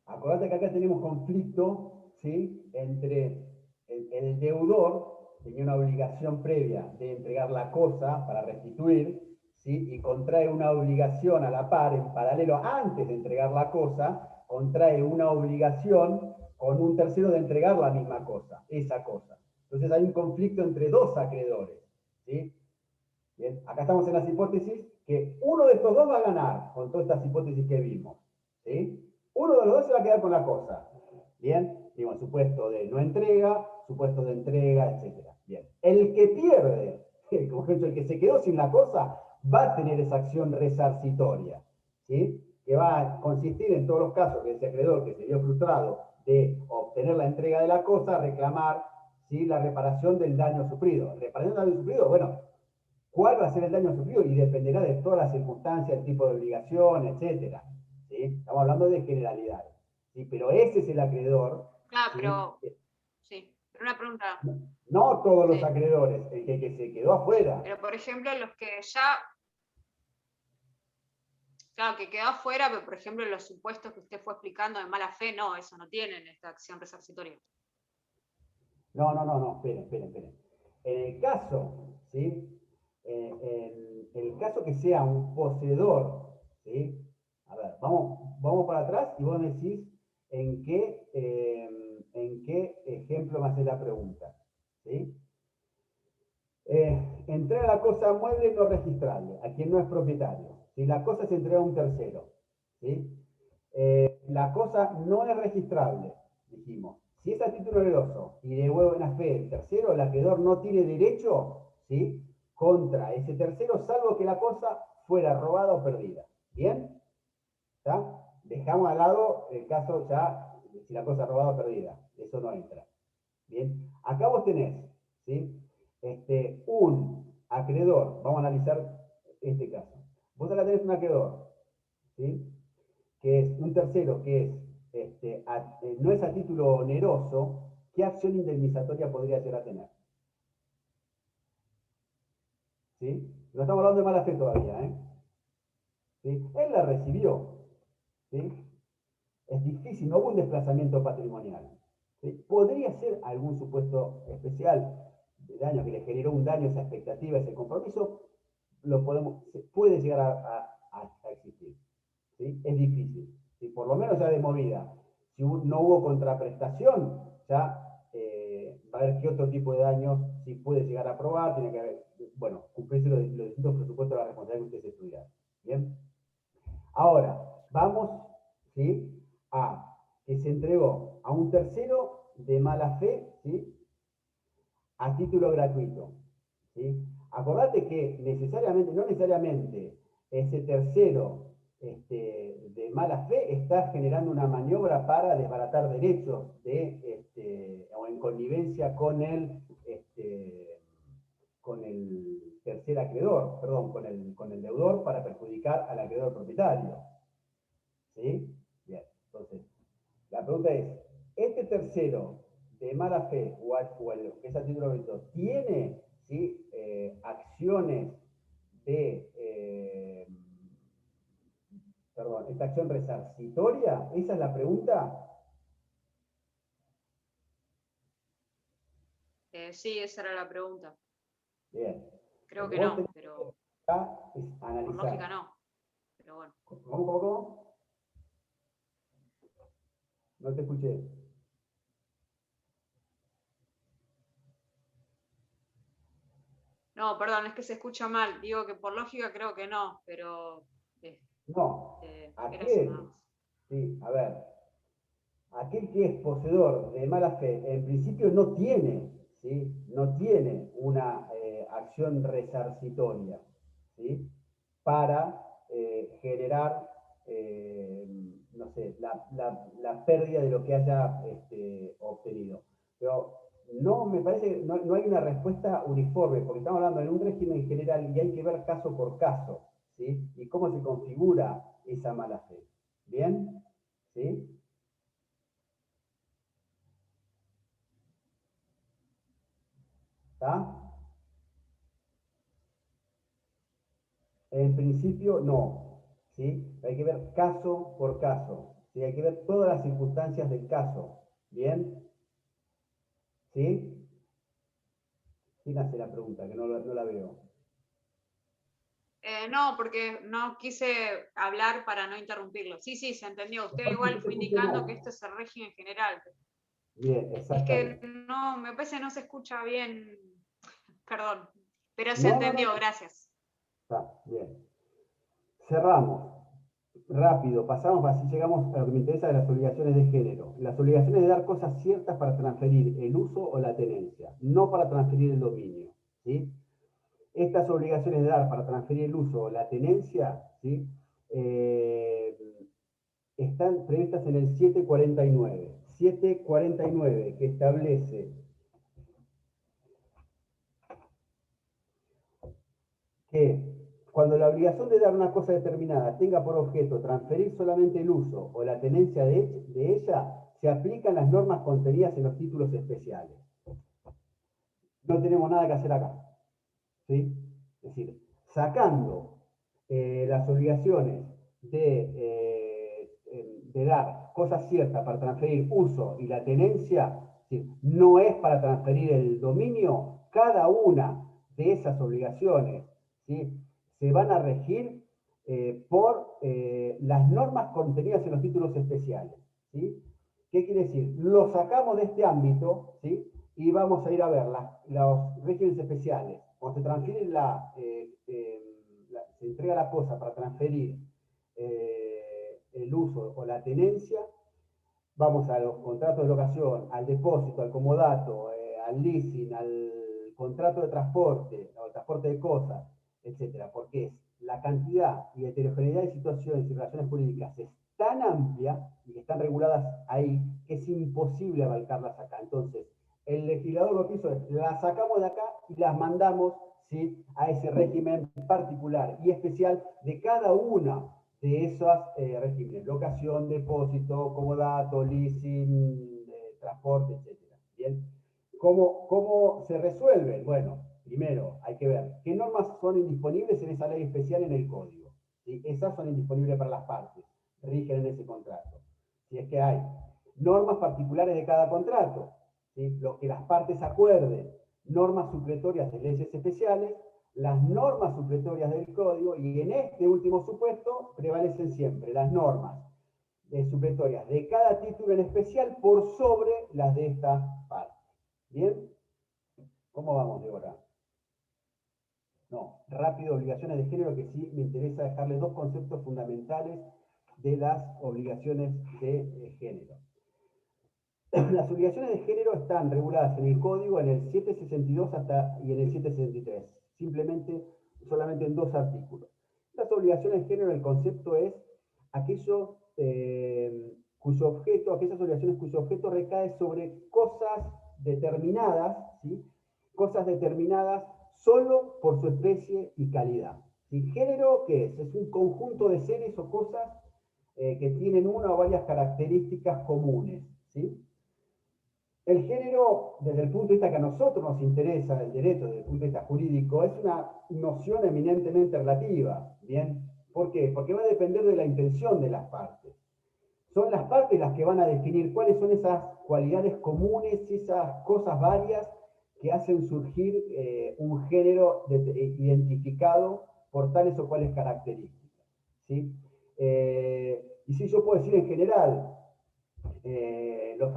Acordate que acá tenemos conflicto, ¿sí?, entre el deudor, tenía una obligación previa de entregar la cosa para restituir, ¿sí?, y contrae una obligación a la par, en paralelo, antes de entregar la cosa, contrae una obligación con un tercero de entregar la misma cosa, esa cosa. Entonces hay un conflicto entre dos acreedores, ¿sí? Bien, acá estamos en las hipótesis que uno de estos dos va a ganar con todas estas hipótesis que vimos, ¿sí? Uno de los dos se va a quedar con la cosa. Bien, digo, supuesto de no entrega, supuesto de entrega, etc. Bien, el que pierde, como he dicho, el que se quedó sin la cosa, va a tener esa acción resarcitoria, ¿sí?, que va a consistir en todos los casos que ese acreedor que se vio frustrado de obtener la entrega de la cosa, reclamar, ¿sí?, la reparación del daño sufrido. Reparación del daño sufrido, bueno, ¿cuál va a ser el daño sufrido? Y dependerá de todas las circunstancias, el tipo de obligación, etc. ¿Sí? Estamos hablando de generalidades. ¿Sí? Pero ese es el acreedor. Claro, ¿Sí? pero una pregunta. No todos los Sí. acreedores, el que se quedó afuera. Pero por ejemplo, los que ya. Claro, que quedó afuera, pero por ejemplo, los supuestos que usted fue explicando de mala fe, no, eso no tienen esta acción resarcitoria. No, esperen. En el caso, ¿sí?, en el caso que sea un poseedor, ¿sí? A ver, vamos para atrás y vos me decís en qué ejemplo me hace la pregunta, ¿sí? Entrega la cosa mueble no registrable, a quien no es propietario. Si la cosa se entrega a un tercero, ¿sí? La cosa no es registrable, dijimos. Si es a título heredoso y de buena fe el tercero, el acreedor no tiene derecho, ¿sí?, contra ese tercero, salvo que la cosa fuera robada o perdida. ¿Bien? ¿Está? Dejamos al lado el caso ya, si la cosa es robada o perdida. Eso no entra. Bien, acá vos tenés, ¿sí?, un acreedor. Vamos a analizar este caso. Vos acá tenés un acreedor, ¿sí?, que es un tercero que es, no es a título oneroso. ¿Qué acción indemnizatoria podría llegar a tener? ¿Sí? No estamos hablando de mala fe todavía, ¿eh? ¿Sí? Él la recibió, ¿sí? Es difícil, no hubo un desplazamiento patrimonial, ¿sí? Podría ser algún supuesto especial de daño que le generó un daño a esa expectativa, ese compromiso, puede llegar a existir, ¿sí? Es difícil, ¿sí? Por lo menos ya de movida. Si no hubo contraprestación, ya va a ver qué otro tipo de daños sí puede llegar a probar, tiene que haber, bueno, cumplirse los distintos presupuestos de la responsabilidad que ustedes estudiaron. Bien. Ahora, vamos, ¿sí?, a que se entregó a un tercero de mala fe, ¿sí?, a título gratuito, ¿sí? Acordate que no necesariamente ese tercero de mala fe está generando una maniobra para desbaratar derechos o en connivencia con el tercer acreedor, perdón, con el deudor para perjudicar al acreedor propietario. ¿Sí? Bien, entonces, la pregunta es, ¿este tercero de mala fe o el que es a título gratuito tiene, ¿sí?, acciones perdón, esta acción resarcitoria, ¿esa es la pregunta? Sí, esa era la pregunta. Bien. Creo Lo que vos no, tenés pero acá es por analizar. lógica no. Pero bueno. ¿Cómo? No te escuché. No, perdón, es que se escucha mal. Digo que por lógica creo que no, pero No, era eso aquel, nada más. sí, a ver, aquel que es poseedor de mala fe, en principio no tiene, ¿sí? No tiene una acción resarcitoria, ¿sí? Para generar, no sé, la pérdida de lo que haya obtenido. Pero no me parece, no hay una respuesta uniforme, porque estamos hablando en un régimen general y hay que ver caso por caso, ¿sí? Y cómo se configura esa mala fe. ¿Bien? ¿Sí? ¿Está? En principio, no. ¿Sí? Hay que ver caso por caso. ¿Sí? Hay que ver todas las circunstancias del caso. ¿Bien? ¿Sí? ¿Quién hace la pregunta? Que no la veo. No, porque no quise hablar para no interrumpirlo. Sí, se entendió. Usted Aparte, igual yo te fue escuché indicando mal. que esto es el régimen general. Bien, Es que exactamente. no, me parece que no se escucha bien. Perdón. Pero se No. entendió, gracias. Está, bien. Cerramos. Rápido, pasamos, así llegamos a lo que me interesa de las obligaciones de género. Las obligaciones de dar cosas ciertas para transferir el uso o la tenencia, no para transferir el dominio. ¿Sí? Estas obligaciones de dar para transferir el uso o la tenencia, ¿sí? Están previstas en el 749. 749, que establece que cuando la obligación de dar una cosa determinada tenga por objeto transferir solamente el uso o la tenencia de ella, se aplican las normas contenidas en los títulos especiales. No tenemos nada que hacer acá. ¿Sí? Es decir, sacando las obligaciones de dar cosas ciertas para transferir uso y la tenencia, ¿sí? No es para transferir el dominio, cada una de esas obligaciones, ¿sí? Se van a regir por las normas contenidas en los títulos especiales. ¿Sí? ¿Qué quiere decir? Lo sacamos de este ámbito, ¿sí? Y vamos a ir a ver los regímenes especiales. Cuando se transfiere se entrega la cosa para transferir el uso o la tenencia, vamos a los contratos de locación, al depósito, al comodato, al leasing, al contrato de transporte, o transporte de cosas, etcétera, porque es la cantidad y heterogeneidad de situaciones y relaciones jurídicas es tan amplia y que están reguladas ahí que es imposible abarcarlas acá. Entonces, el legislador lo que hizo es, las sacamos de acá y las mandamos, ¿sí?, a ese régimen particular y especial de cada una de esos regímenes: locación, depósito, comodato, leasing, transporte, etc. ¿Bien? ¿Cómo se resuelven? Bueno, primero hay que ver qué normas son indisponibles en esa ley especial en el código. ¿Sí? Esas son indisponibles para las partes, rigen en ese contrato. Si es que hay normas particulares de cada contrato, ¿sí?, lo que las partes acuerden, normas supletorias de leyes especiales, las normas supletorias del código, y en este último supuesto prevalecen siempre las normas supletorias de cada título en especial por sobre las de esta parte. ¿Bien? ¿Cómo vamos, Débora? No, rápido, obligaciones de género, que sí me interesa dejarles dos conceptos fundamentales de las obligaciones de género. Las obligaciones de género están reguladas en el código en el 762 y en el 763, solamente en dos artículos. Las obligaciones de género, el concepto es aquello aquellas obligaciones cuyo objeto recae sobre cosas determinadas, ¿sí? Cosas determinadas solo por su especie y calidad. ¿Sí? ¿Género qué es? Es un conjunto de seres o cosas que tienen una o varias características comunes, ¿sí? el género, desde el punto de vista que a nosotros nos interesa, el derecho desde el punto de vista jurídico, es una noción eminentemente relativa, ¿bien? ¿Por qué? Porque va a depender de la intención de las partes. Son las partes las que van a definir cuáles son esas cualidades comunes, esas cosas varias que hacen surgir un género identificado por tales o cuales características, ¿sí? Y si yo puedo decir en general, los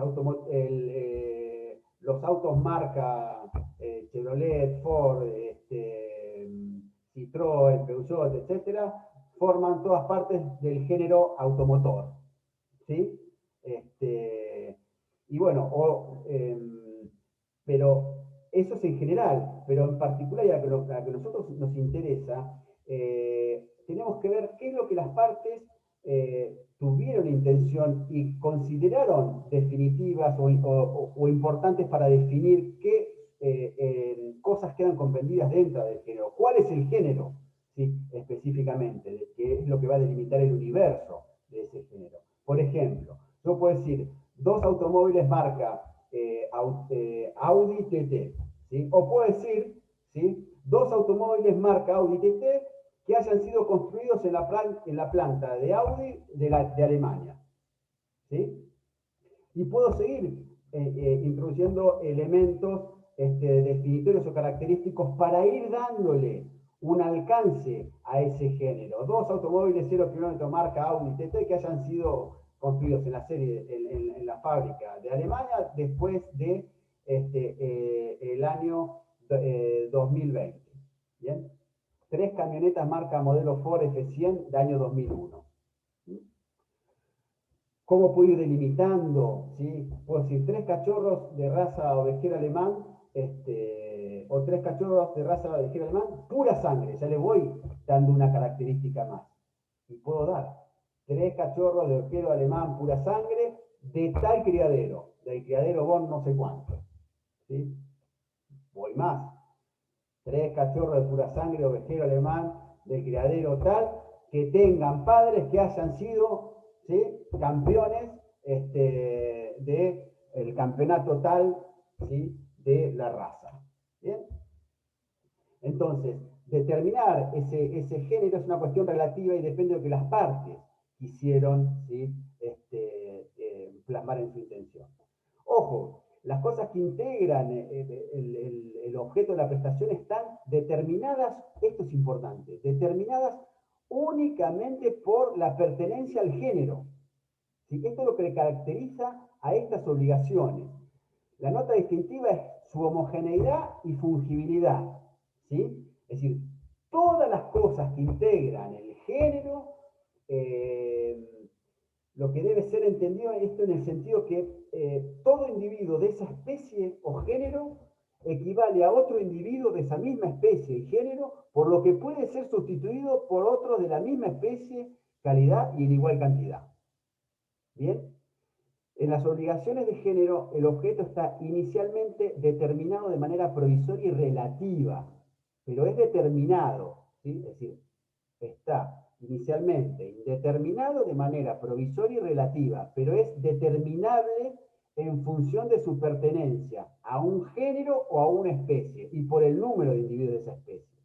autos marca Chevrolet, Ford, Citroën, Peugeot, etcétera, forman todas partes del género automotor, ¿sí? Y bueno, pero eso es en general, pero en particular, y a que a nosotros nos interesa, tenemos que ver qué es lo que las partes tuvieron intención y consideraron definitivas o importantes para definir qué cosas quedan comprendidas dentro del género. ¿Cuál es el género? ¿Sí? Específicamente, qué es lo que va a delimitar el universo de ese género. Por ejemplo, yo puedo decir dos automóviles marca Audi TT, ¿sí? O puedo decir, ¿sí?, dos automóviles marca Audi TT que hayan sido construidos en la planta de Audi de Alemania, ¿sí? Y puedo seguir introduciendo elementos definitorios o característicos para ir dándole un alcance a ese género. Dos automóviles 0 km marca Audi TT que hayan sido construidos en la serie, en la fábrica de Alemania después de el año 2020. ¿Bien? Tres camionetas marca modelo Ford F100 de año 2001. ¿Cómo puedo ir delimitando? ¿Sí? Puedo decir tres cachorros de raza ovejero alemán, o tres cachorros de raza ovejero alemán, pura sangre, ya le voy dando una característica más. Y puedo dar tres cachorros de ovejero alemán, pura sangre, de tal criadero, del criadero Bon no sé cuánto. ¿Sí? Voy más. Tres cachorros de pura sangre, ovejero alemán, del criadero tal, que tengan padres que hayan sido, ¿sí?, campeones del campeonato tal, ¿sí?, de la raza. ¿Bien? Entonces, determinar ese género es una cuestión relativa y depende de lo que las partes quisieron, ¿sí?, plasmar en su intención. Ojo, las cosas que integran el objeto de la prestación están determinadas, esto es importante, determinadas únicamente por la pertenencia al género. ¿Sí? Esto es lo que le caracteriza a estas obligaciones. La nota distintiva es su homogeneidad y fungibilidad. ¿Sí? Es decir, todas las cosas que integran el género, lo que debe ser entendido esto en el sentido que todo individuo de esa especie o género equivale a otro individuo de esa misma especie y género, por lo que puede ser sustituido por otro de la misma especie, calidad y en igual cantidad. ¿Bien? En las obligaciones de género, el objeto está inicialmente determinado de manera provisoria y relativa, pero es determinado, ¿sí? Es decir, está inicialmente indeterminado de manera provisoria y relativa, pero es determinable en función de su pertenencia a un género o a una especie y por el número de individuos de esa especie.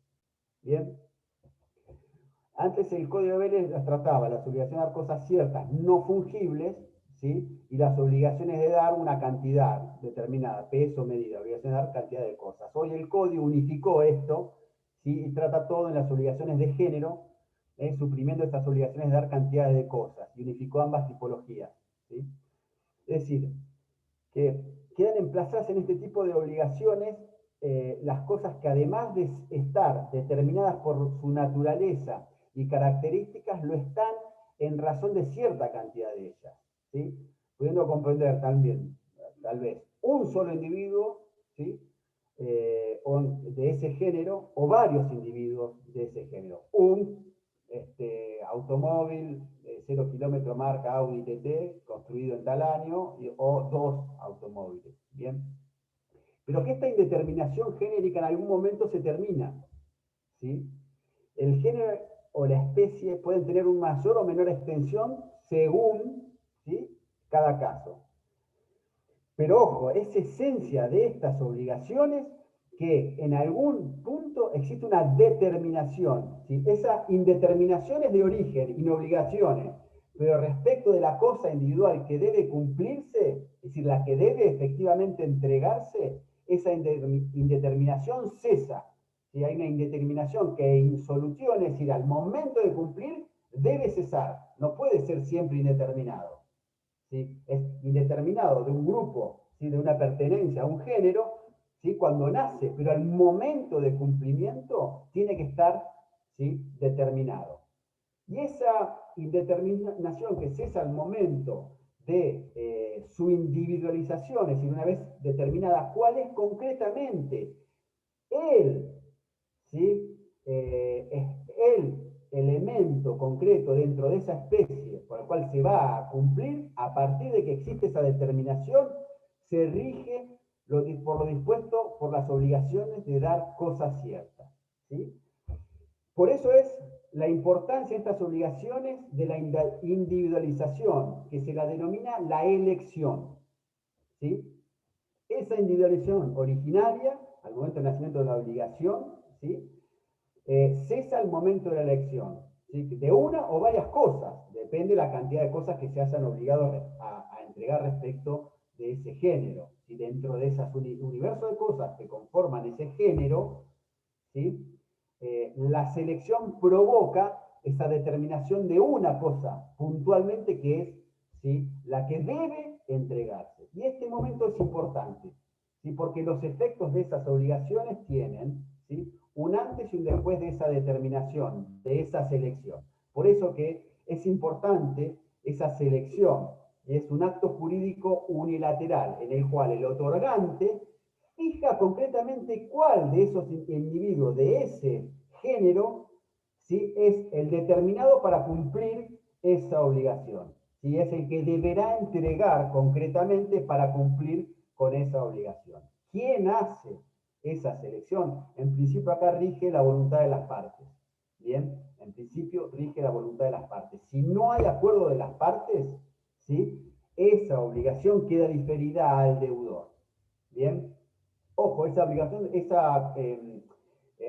¿Bien? Antes el Código de Vélez las trataba, las obligaciones de dar cosas ciertas, no fungibles, ¿sí?, y las obligaciones de dar una cantidad determinada, peso, medida, obligaciones de dar cantidad de cosas. Hoy el Código unificó esto, ¿sí?, y trata todo en las obligaciones de género, suprimiendo estas obligaciones de dar cantidades de cosas, y unificó ambas tipologías, ¿sí? Es decir, que quedan emplazadas en este tipo de obligaciones las cosas que además de estar determinadas por su naturaleza y características, lo están en razón de cierta cantidad de ellas, ¿sí? Pudiendo comprender también, tal vez, un solo individuo, ¿sí?, de ese género, o varios individuos de ese género. Un automóvil 0 km marca Audi TT, construido en tal año, o dos automóviles. ¿Bien? Pero que esta indeterminación genérica en algún momento se termina, ¿sí? El género o la especie pueden tener una mayor o menor extensión según, ¿sí?, cada caso. Pero ojo, es esencia de estas obligaciones que en algún punto existe una determinación, ¿sí? Esa indeterminación es de origen, inobligaciones, pero respecto de la cosa individual que debe cumplirse, es decir, la que debe efectivamente entregarse, esa indeterminación cesa. Si hay una indeterminación que es insolución, es decir, al momento de cumplir, debe cesar, no puede ser siempre indeterminado. ¿Sí? Es indeterminado de un grupo, ¿sí? De una pertenencia a un género, ¿sí? Cuando nace, pero al momento de cumplimiento tiene que estar, ¿sí? Determinado. Y esa indeterminación que cesa al momento de su individualización, es decir, una vez determinada cuál es concretamente el, ¿sí? El elemento concreto dentro de esa especie por el cual se va a cumplir, a partir de que existe esa determinación, se rige por lo dispuesto por las obligaciones de dar cosas ciertas. ¿Sí? Por eso es la importancia de estas obligaciones de la individualización, que se la denomina la elección. ¿Sí? Esa individualización originaria, al momento del nacimiento de la obligación, ¿sí? Cesa al momento de la elección, ¿sí? De una o varias cosas, depende de la cantidad de cosas que se hayan obligado a entregar respecto de ese género. ¿Sí? Dentro de ese universo de cosas que conforman ese género, ¿sí? La selección provoca esa determinación de una cosa puntualmente que es, ¿sí? La que debe entregarse. Y este momento es importante, ¿sí? Porque los efectos de esas obligaciones tienen, ¿sí? Un antes y un después de esa determinación, de esa selección. Por eso que es importante esa selección. Y es un acto jurídico unilateral en el cual el otorgante fija concretamente cuál de esos individuos de ese género, ¿sí? Es el determinado para cumplir esa obligación. ¿Sí? Es el que deberá entregar concretamente para cumplir con esa obligación. ¿Quién hace esa selección? En principio acá rige la voluntad de las partes. Bien, en principio rige la voluntad de las partes. Si no hay acuerdo de las partes, ¿sí? Esa obligación queda diferida al deudor. Bien, ojo, esa obligación,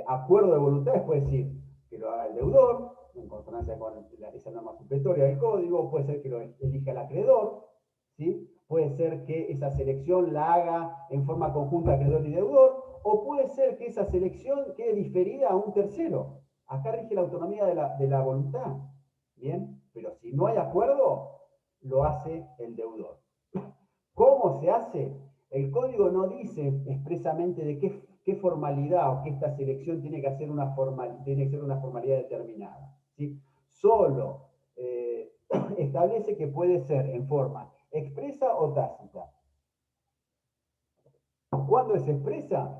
acuerdo de voluntades puede decir que lo haga el deudor, en consonancia con esa norma supletoria del código, puede ser que lo elija el acreedor, ¿sí? Puede ser que esa selección la haga en forma conjunta acreedor y deudor, o puede ser que esa selección quede diferida a un tercero. Acá rige la autonomía de la voluntad, ¿bien? Pero si no hay acuerdo, lo hace el deudor. ¿Cómo se hace? El código no dice expresamente de qué formalidad o que esta selección tiene que ser una formalidad determinada. ¿Sí? Solo establece que puede ser en forma expresa o tácita. ¿Cuándo es expresa?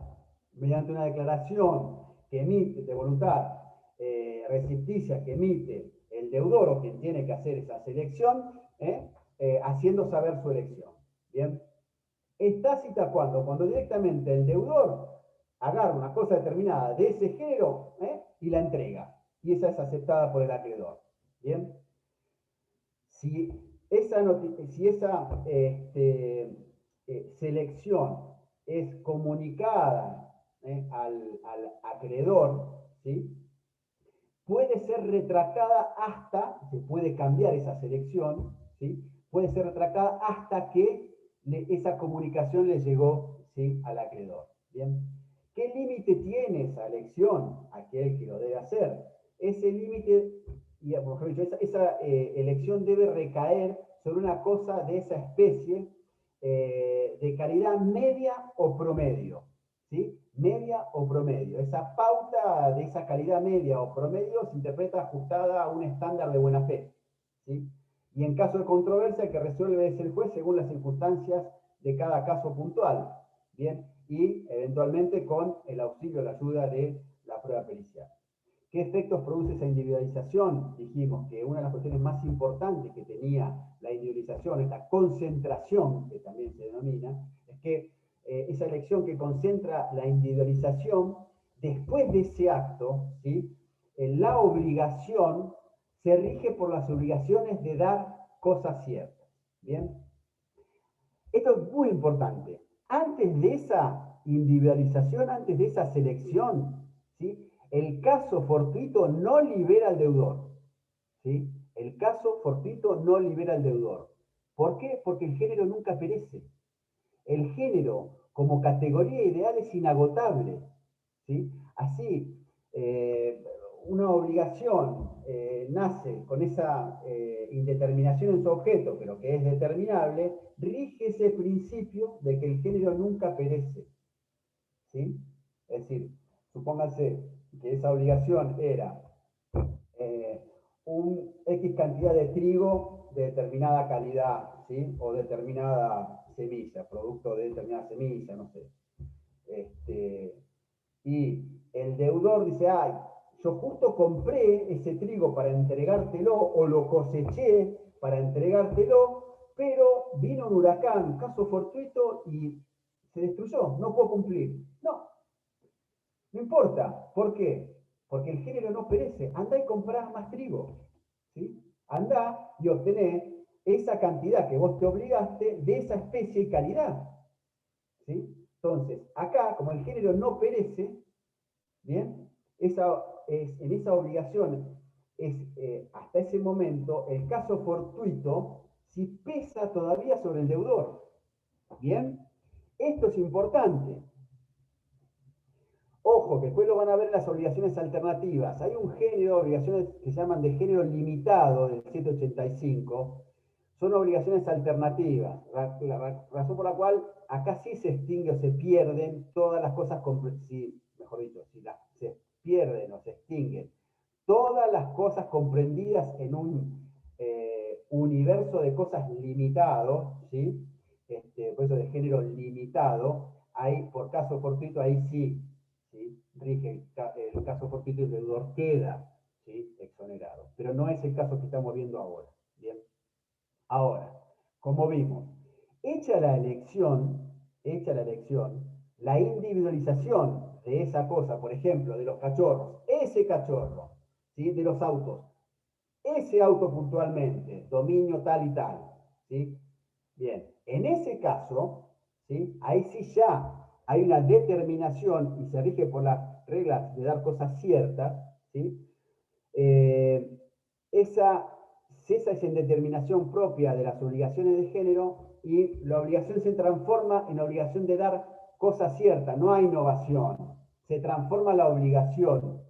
Mediante una declaración que emite de voluntad recepticia que emite el deudor o quien tiene que hacer esa selección, haciendo saber su elección. ¿Bien? ¿Es tácita cuándo? Cuando directamente el deudor agarra una cosa determinada de ese género y la entrega. Y esa es aceptada por el acreedor. ¿Bien? Si esa selección es comunicada al acreedor, ¿sí? Puede ser retractada hasta, se puede cambiar esa selección, ¿sí? Puede ser retractada hasta que esa comunicación le llegó, ¿sí? Al acreedor. ¿Bien? ¿Qué límite tiene esa elección? Aquel que lo debe hacer. Ese límite, mejor dicho, esa elección debe recaer sobre una cosa de esa especie de calidad media o promedio. ¿Sí? Media o promedio. Esa pauta de esa calidad media o promedio se interpreta ajustada a un estándar de buena fe. ¿Sí? Y en caso de controversia, el que resuelve es el juez según las circunstancias de cada caso puntual. Bien, y eventualmente con el auxilio, la ayuda de la prueba pericial. ¿Qué efectos produce esa individualización? Dijimos que una de las cuestiones más importantes que tenía la individualización, esta concentración, que también se denomina, es que esa elección que concentra la individualización, después de ese acto, ¿sí? La obligación se rige por las obligaciones de dar cosas ciertas. ¿Bien? Esto es muy importante. Antes de esa individualización, antes de esa selección, ¿sí? El caso fortuito no libera al deudor. ¿Sí? El caso fortuito no libera al deudor. ¿Por qué? Porque el género nunca perece. El género como categoría ideal es inagotable. ¿Sí? Así, una obligación nace con esa indeterminación en su objeto, pero que es determinable, rige ese principio de que el género nunca perece. ¿Sí? Es decir, supóngase que esa obligación era un X cantidad de trigo de determinada calidad, ¿sí? O determinada semilla, producto de determinada semilla, no sé. Y el deudor dice, ay, yo justo compré ese trigo para entregártelo o lo coseché para entregártelo, pero vino un huracán, caso fortuito, y se destruyó, no puedo cumplir. No, no importa. ¿Por qué? Porque el género no perece. Andá y comprá más trigo. ¿Sí? Andá y obtenés esa cantidad que vos te obligaste de esa especie y calidad. ¿Sí? Entonces, acá, como el género no perece, ¿bien? En esa obligación es hasta ese momento el caso fortuito si pesa todavía sobre el deudor. ¿Bien? Esto es importante. Ojo, que después lo van a ver en las obligaciones alternativas. Hay un género de obligaciones que se llaman de género limitado del 785. Son obligaciones alternativas. La razón por la cual acá sí se extingue o se pierden todas las cosas, mejor dicho, se pierden o se extinguen todas las cosas comprendidas en un universo de cosas limitado, ¿sí? Por eso de género limitado, ahí por caso fortuito, ahí sí, ¿sí? Rige el caso fortuito y el deudor queda, ¿sí? Exonerado. Pero no es el caso que estamos viendo ahora. ¿Bien? Ahora, como vimos, hecha la elección, la individualización de esa cosa, por ejemplo, de los cachorros, ese cachorro, ¿sí? De los autos, ese auto puntualmente, dominio tal y tal, ¿sí? Bien, en ese caso, ¿sí? Ahí sí ya hay una determinación y se rige por las reglas de dar cosas ciertas, ¿sí? Esa es en determinación propia de las obligaciones de género y la obligación se transforma en obligación de dar cosas ciertas, no hay innovación, se transforma la obligación,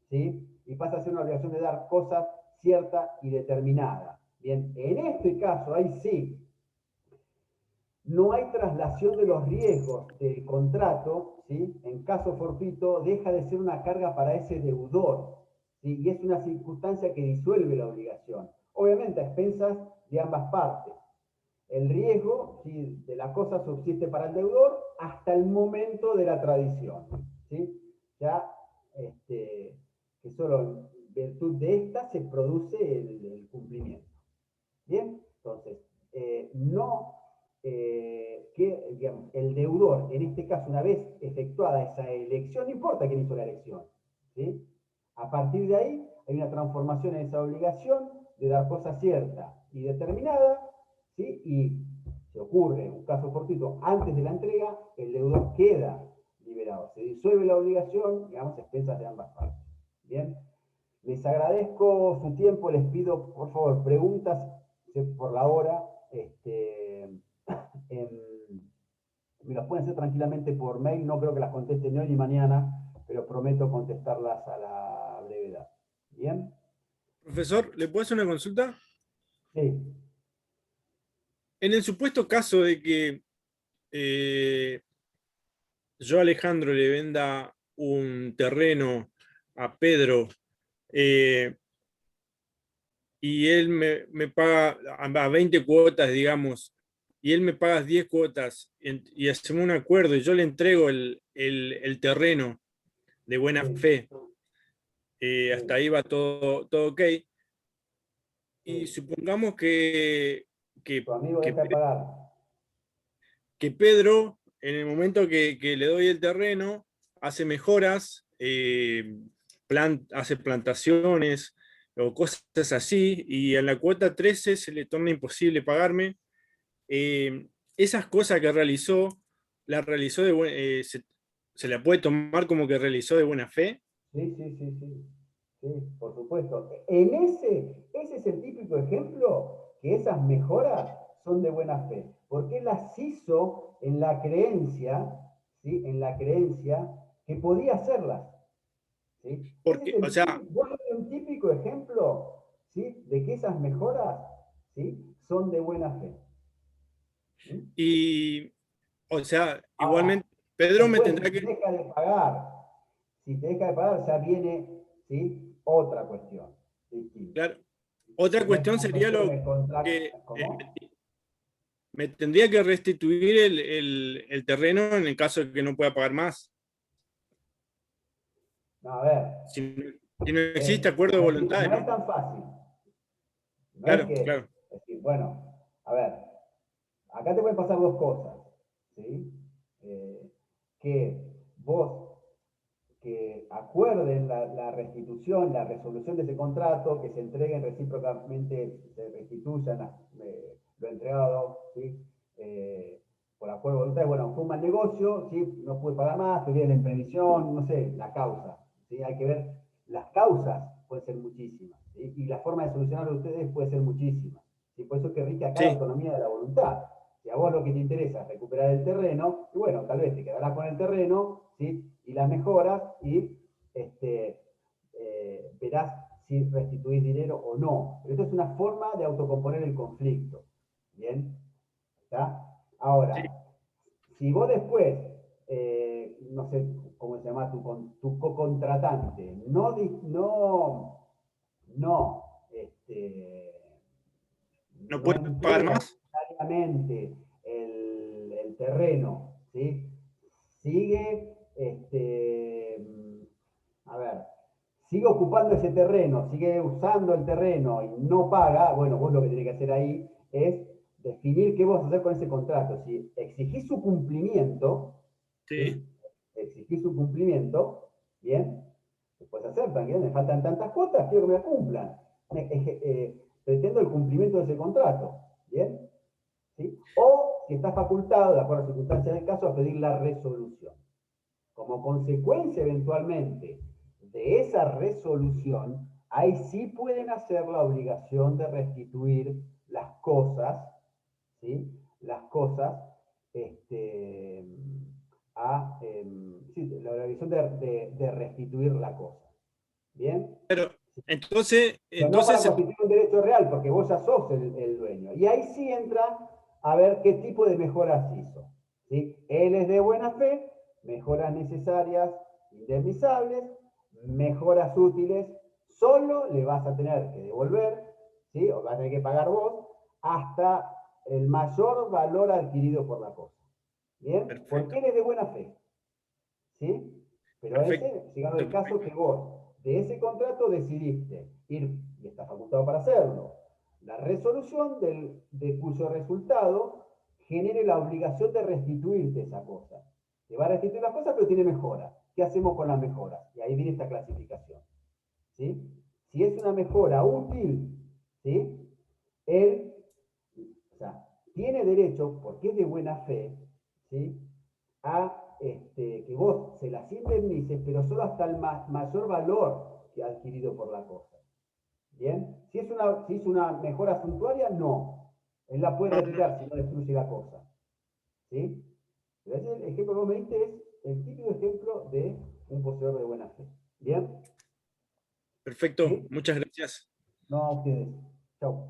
¿sí? Y pasa a ser una obligación de dar cosas ciertas y determinadas. Bien, en este caso, ahí sí, no hay traslación de los riesgos del contrato, ¿sí? En caso fortuito, deja de ser una carga para ese deudor, ¿sí? Y es una circunstancia que disuelve la obligación. Obviamente a expensas de ambas partes. El riesgo, ¿sí? De la cosa subsiste para el deudor hasta el momento de la tradición, ¿sí? Ya, que solo en virtud de esta se produce el cumplimiento. ¿Bien? Entonces, que digamos, el deudor, en este caso, una vez efectuada esa elección, no importa quién hizo la elección, ¿sí? A partir de ahí hay una transformación en esa obligación de dar cosa cierta y determinada, ¿sí? Y si ocurre un caso fortuito antes de la entrega, el deudor queda liberado, se disuelve la obligación, digamos, a expensas de ambas partes. Bien, les agradezco su tiempo, les pido por favor preguntas por la hora, me las pueden hacer tranquilamente por mail, no creo que las conteste ni hoy ni mañana, pero prometo contestarlas a la brevedad. ¿Bien? Profesor, ¿le puedo hacer una consulta? Sí. En el supuesto caso de que yo a Alejandro le venda un terreno a Pedro y él me paga a 20 cuotas, digamos, y él me paga 10 cuotas y hacemos un acuerdo y yo le entrego el terreno de buena fe, hasta ahí va todo ok. Y supongamos Tu amigo deja de pagar. que Pedro, en el momento que le doy el terreno, hace mejoras, hace plantaciones o cosas así, y en la cuota 13 se le torna imposible pagarme. esas cosas que realizó, las realizó se la puede tomar como que realizó de buena fe. Sí, sí, sí, sí. Sí, por supuesto. Ese es el típico ejemplo que esas mejoras son de buena fe, porque él las hizo en la creencia, ¿sí? En la creencia que podía hacerlas. ¿Sí? Ese Porque, es o sea, un típico ejemplo, ¿sí? De que esas mejoras, ¿sí? Son de buena fe. ¿Sí? y, o sea, Ahora, igualmente, Pedro me después, tendrá que, si te deja de pagar, ya viene, ¿sí? Otra cuestión distinta. claro, otra Tenés cuestión que sería ofrecer lo el contrato. que ¿Cómo? me tendría que restituir el terreno en el caso de que no pueda pagar más. No, a ver, Si no existe acuerdo de voluntades, no es ¿no? tan fácil. No es Claro, que, claro. es decir, bueno, a ver, acá te pueden pasar dos cosas, ¿sí? Que vos, que acuerden la restitución, la resolución de ese contrato, que se entreguen recíprocamente, se restituyan lo entregado, ¿sí? Por acuerdo voluntario, bueno, fue un mal negocio, ¿sí? No pude pagar más, pedí la imprevisión, no sé, la causa, ¿sí? Hay que ver, las causas pueden ser muchísimas, ¿sí? Y la forma de solucionarlo ustedes puede ser muchísima, ¿sí? Por eso es que rige acá la Sí, autonomía de la voluntad. Si a vos lo que te interesa es recuperar el terreno, y bueno, tal vez te quedarás con el terreno, ¿sí? Y las mejoras, y verás si restituís dinero o no. Pero esto es una forma de autocomponer el conflicto. ¿Bien? ¿Está? Ahora, sí. si vos después, no sé cómo se llama tu co-contratante, no, ¿No no puede pagar entrega más? voluntariamente el terreno, ¿sí? Sigue, a ver, sigue ocupando ese terreno, sigue usando el terreno y no paga, bueno, vos lo que tenés que hacer ahí es definir qué vas a hacer con ese contrato. Si exigís su cumplimiento, Sí. ¿sí? Exigís su cumplimiento, ¿bien? Lo puedes hacer, tranquilo, me faltan tantas cuotas, quiero que me la cumplan. Pretendo el cumplimiento de ese contrato, ¿bien? ¿Sí? O si está facultado, de acuerdo a las circunstancias del caso, a pedir la resolución. Como consecuencia, eventualmente, de esa resolución, ahí sí pueden hacer la obligación de restituir las cosas, ¿sí? Las cosas, sí, la obligación de restituir la cosa. ¿Bien? Pero entonces, Pero no para entonces, constituir un derecho real, porque vos ya sos el dueño. Y ahí sí entra a ver qué tipo de mejoras hizo. ¿Sí? Él es de buena fe, mejoras necesarias, indemnizables, mejoras útiles, solo le vas a tener que devolver, ¿sí? O vas a tener que pagar vos, hasta el mayor valor adquirido por la cosa. ¿Bien? Porque perfecto, él es de buena fe. ¿Sí? Pero perfecto. ese, sigamos el caso que vos, de ese contrato decidiste ir, y está facultado para hacerlo, la resolución de cuyo resultado genere la obligación de restituirte esa cosa. Te va a restituir las cosas, pero tiene mejora. ¿Qué hacemos con las mejoras? Y ahí viene esta clasificación. ¿Sí? Si es una mejora útil, ¿sí? Él, o sea, tiene derecho, porque es de buena fe, ¿sí? A que vos se las indemnices, pero solo hasta el mayor valor que ha adquirido por la cosa. ¿Bien? Si es una mejora suntuaria, no. Él la puede No, no, retirar si no destruye la cosa. ¿Sí? Pero ese ejemplo que vos me diste es el típico ejemplo de un poseedor de buena fe. ¿Bien? perfecto. ¿Sí? Muchas gracias. No a ustedes. Chau.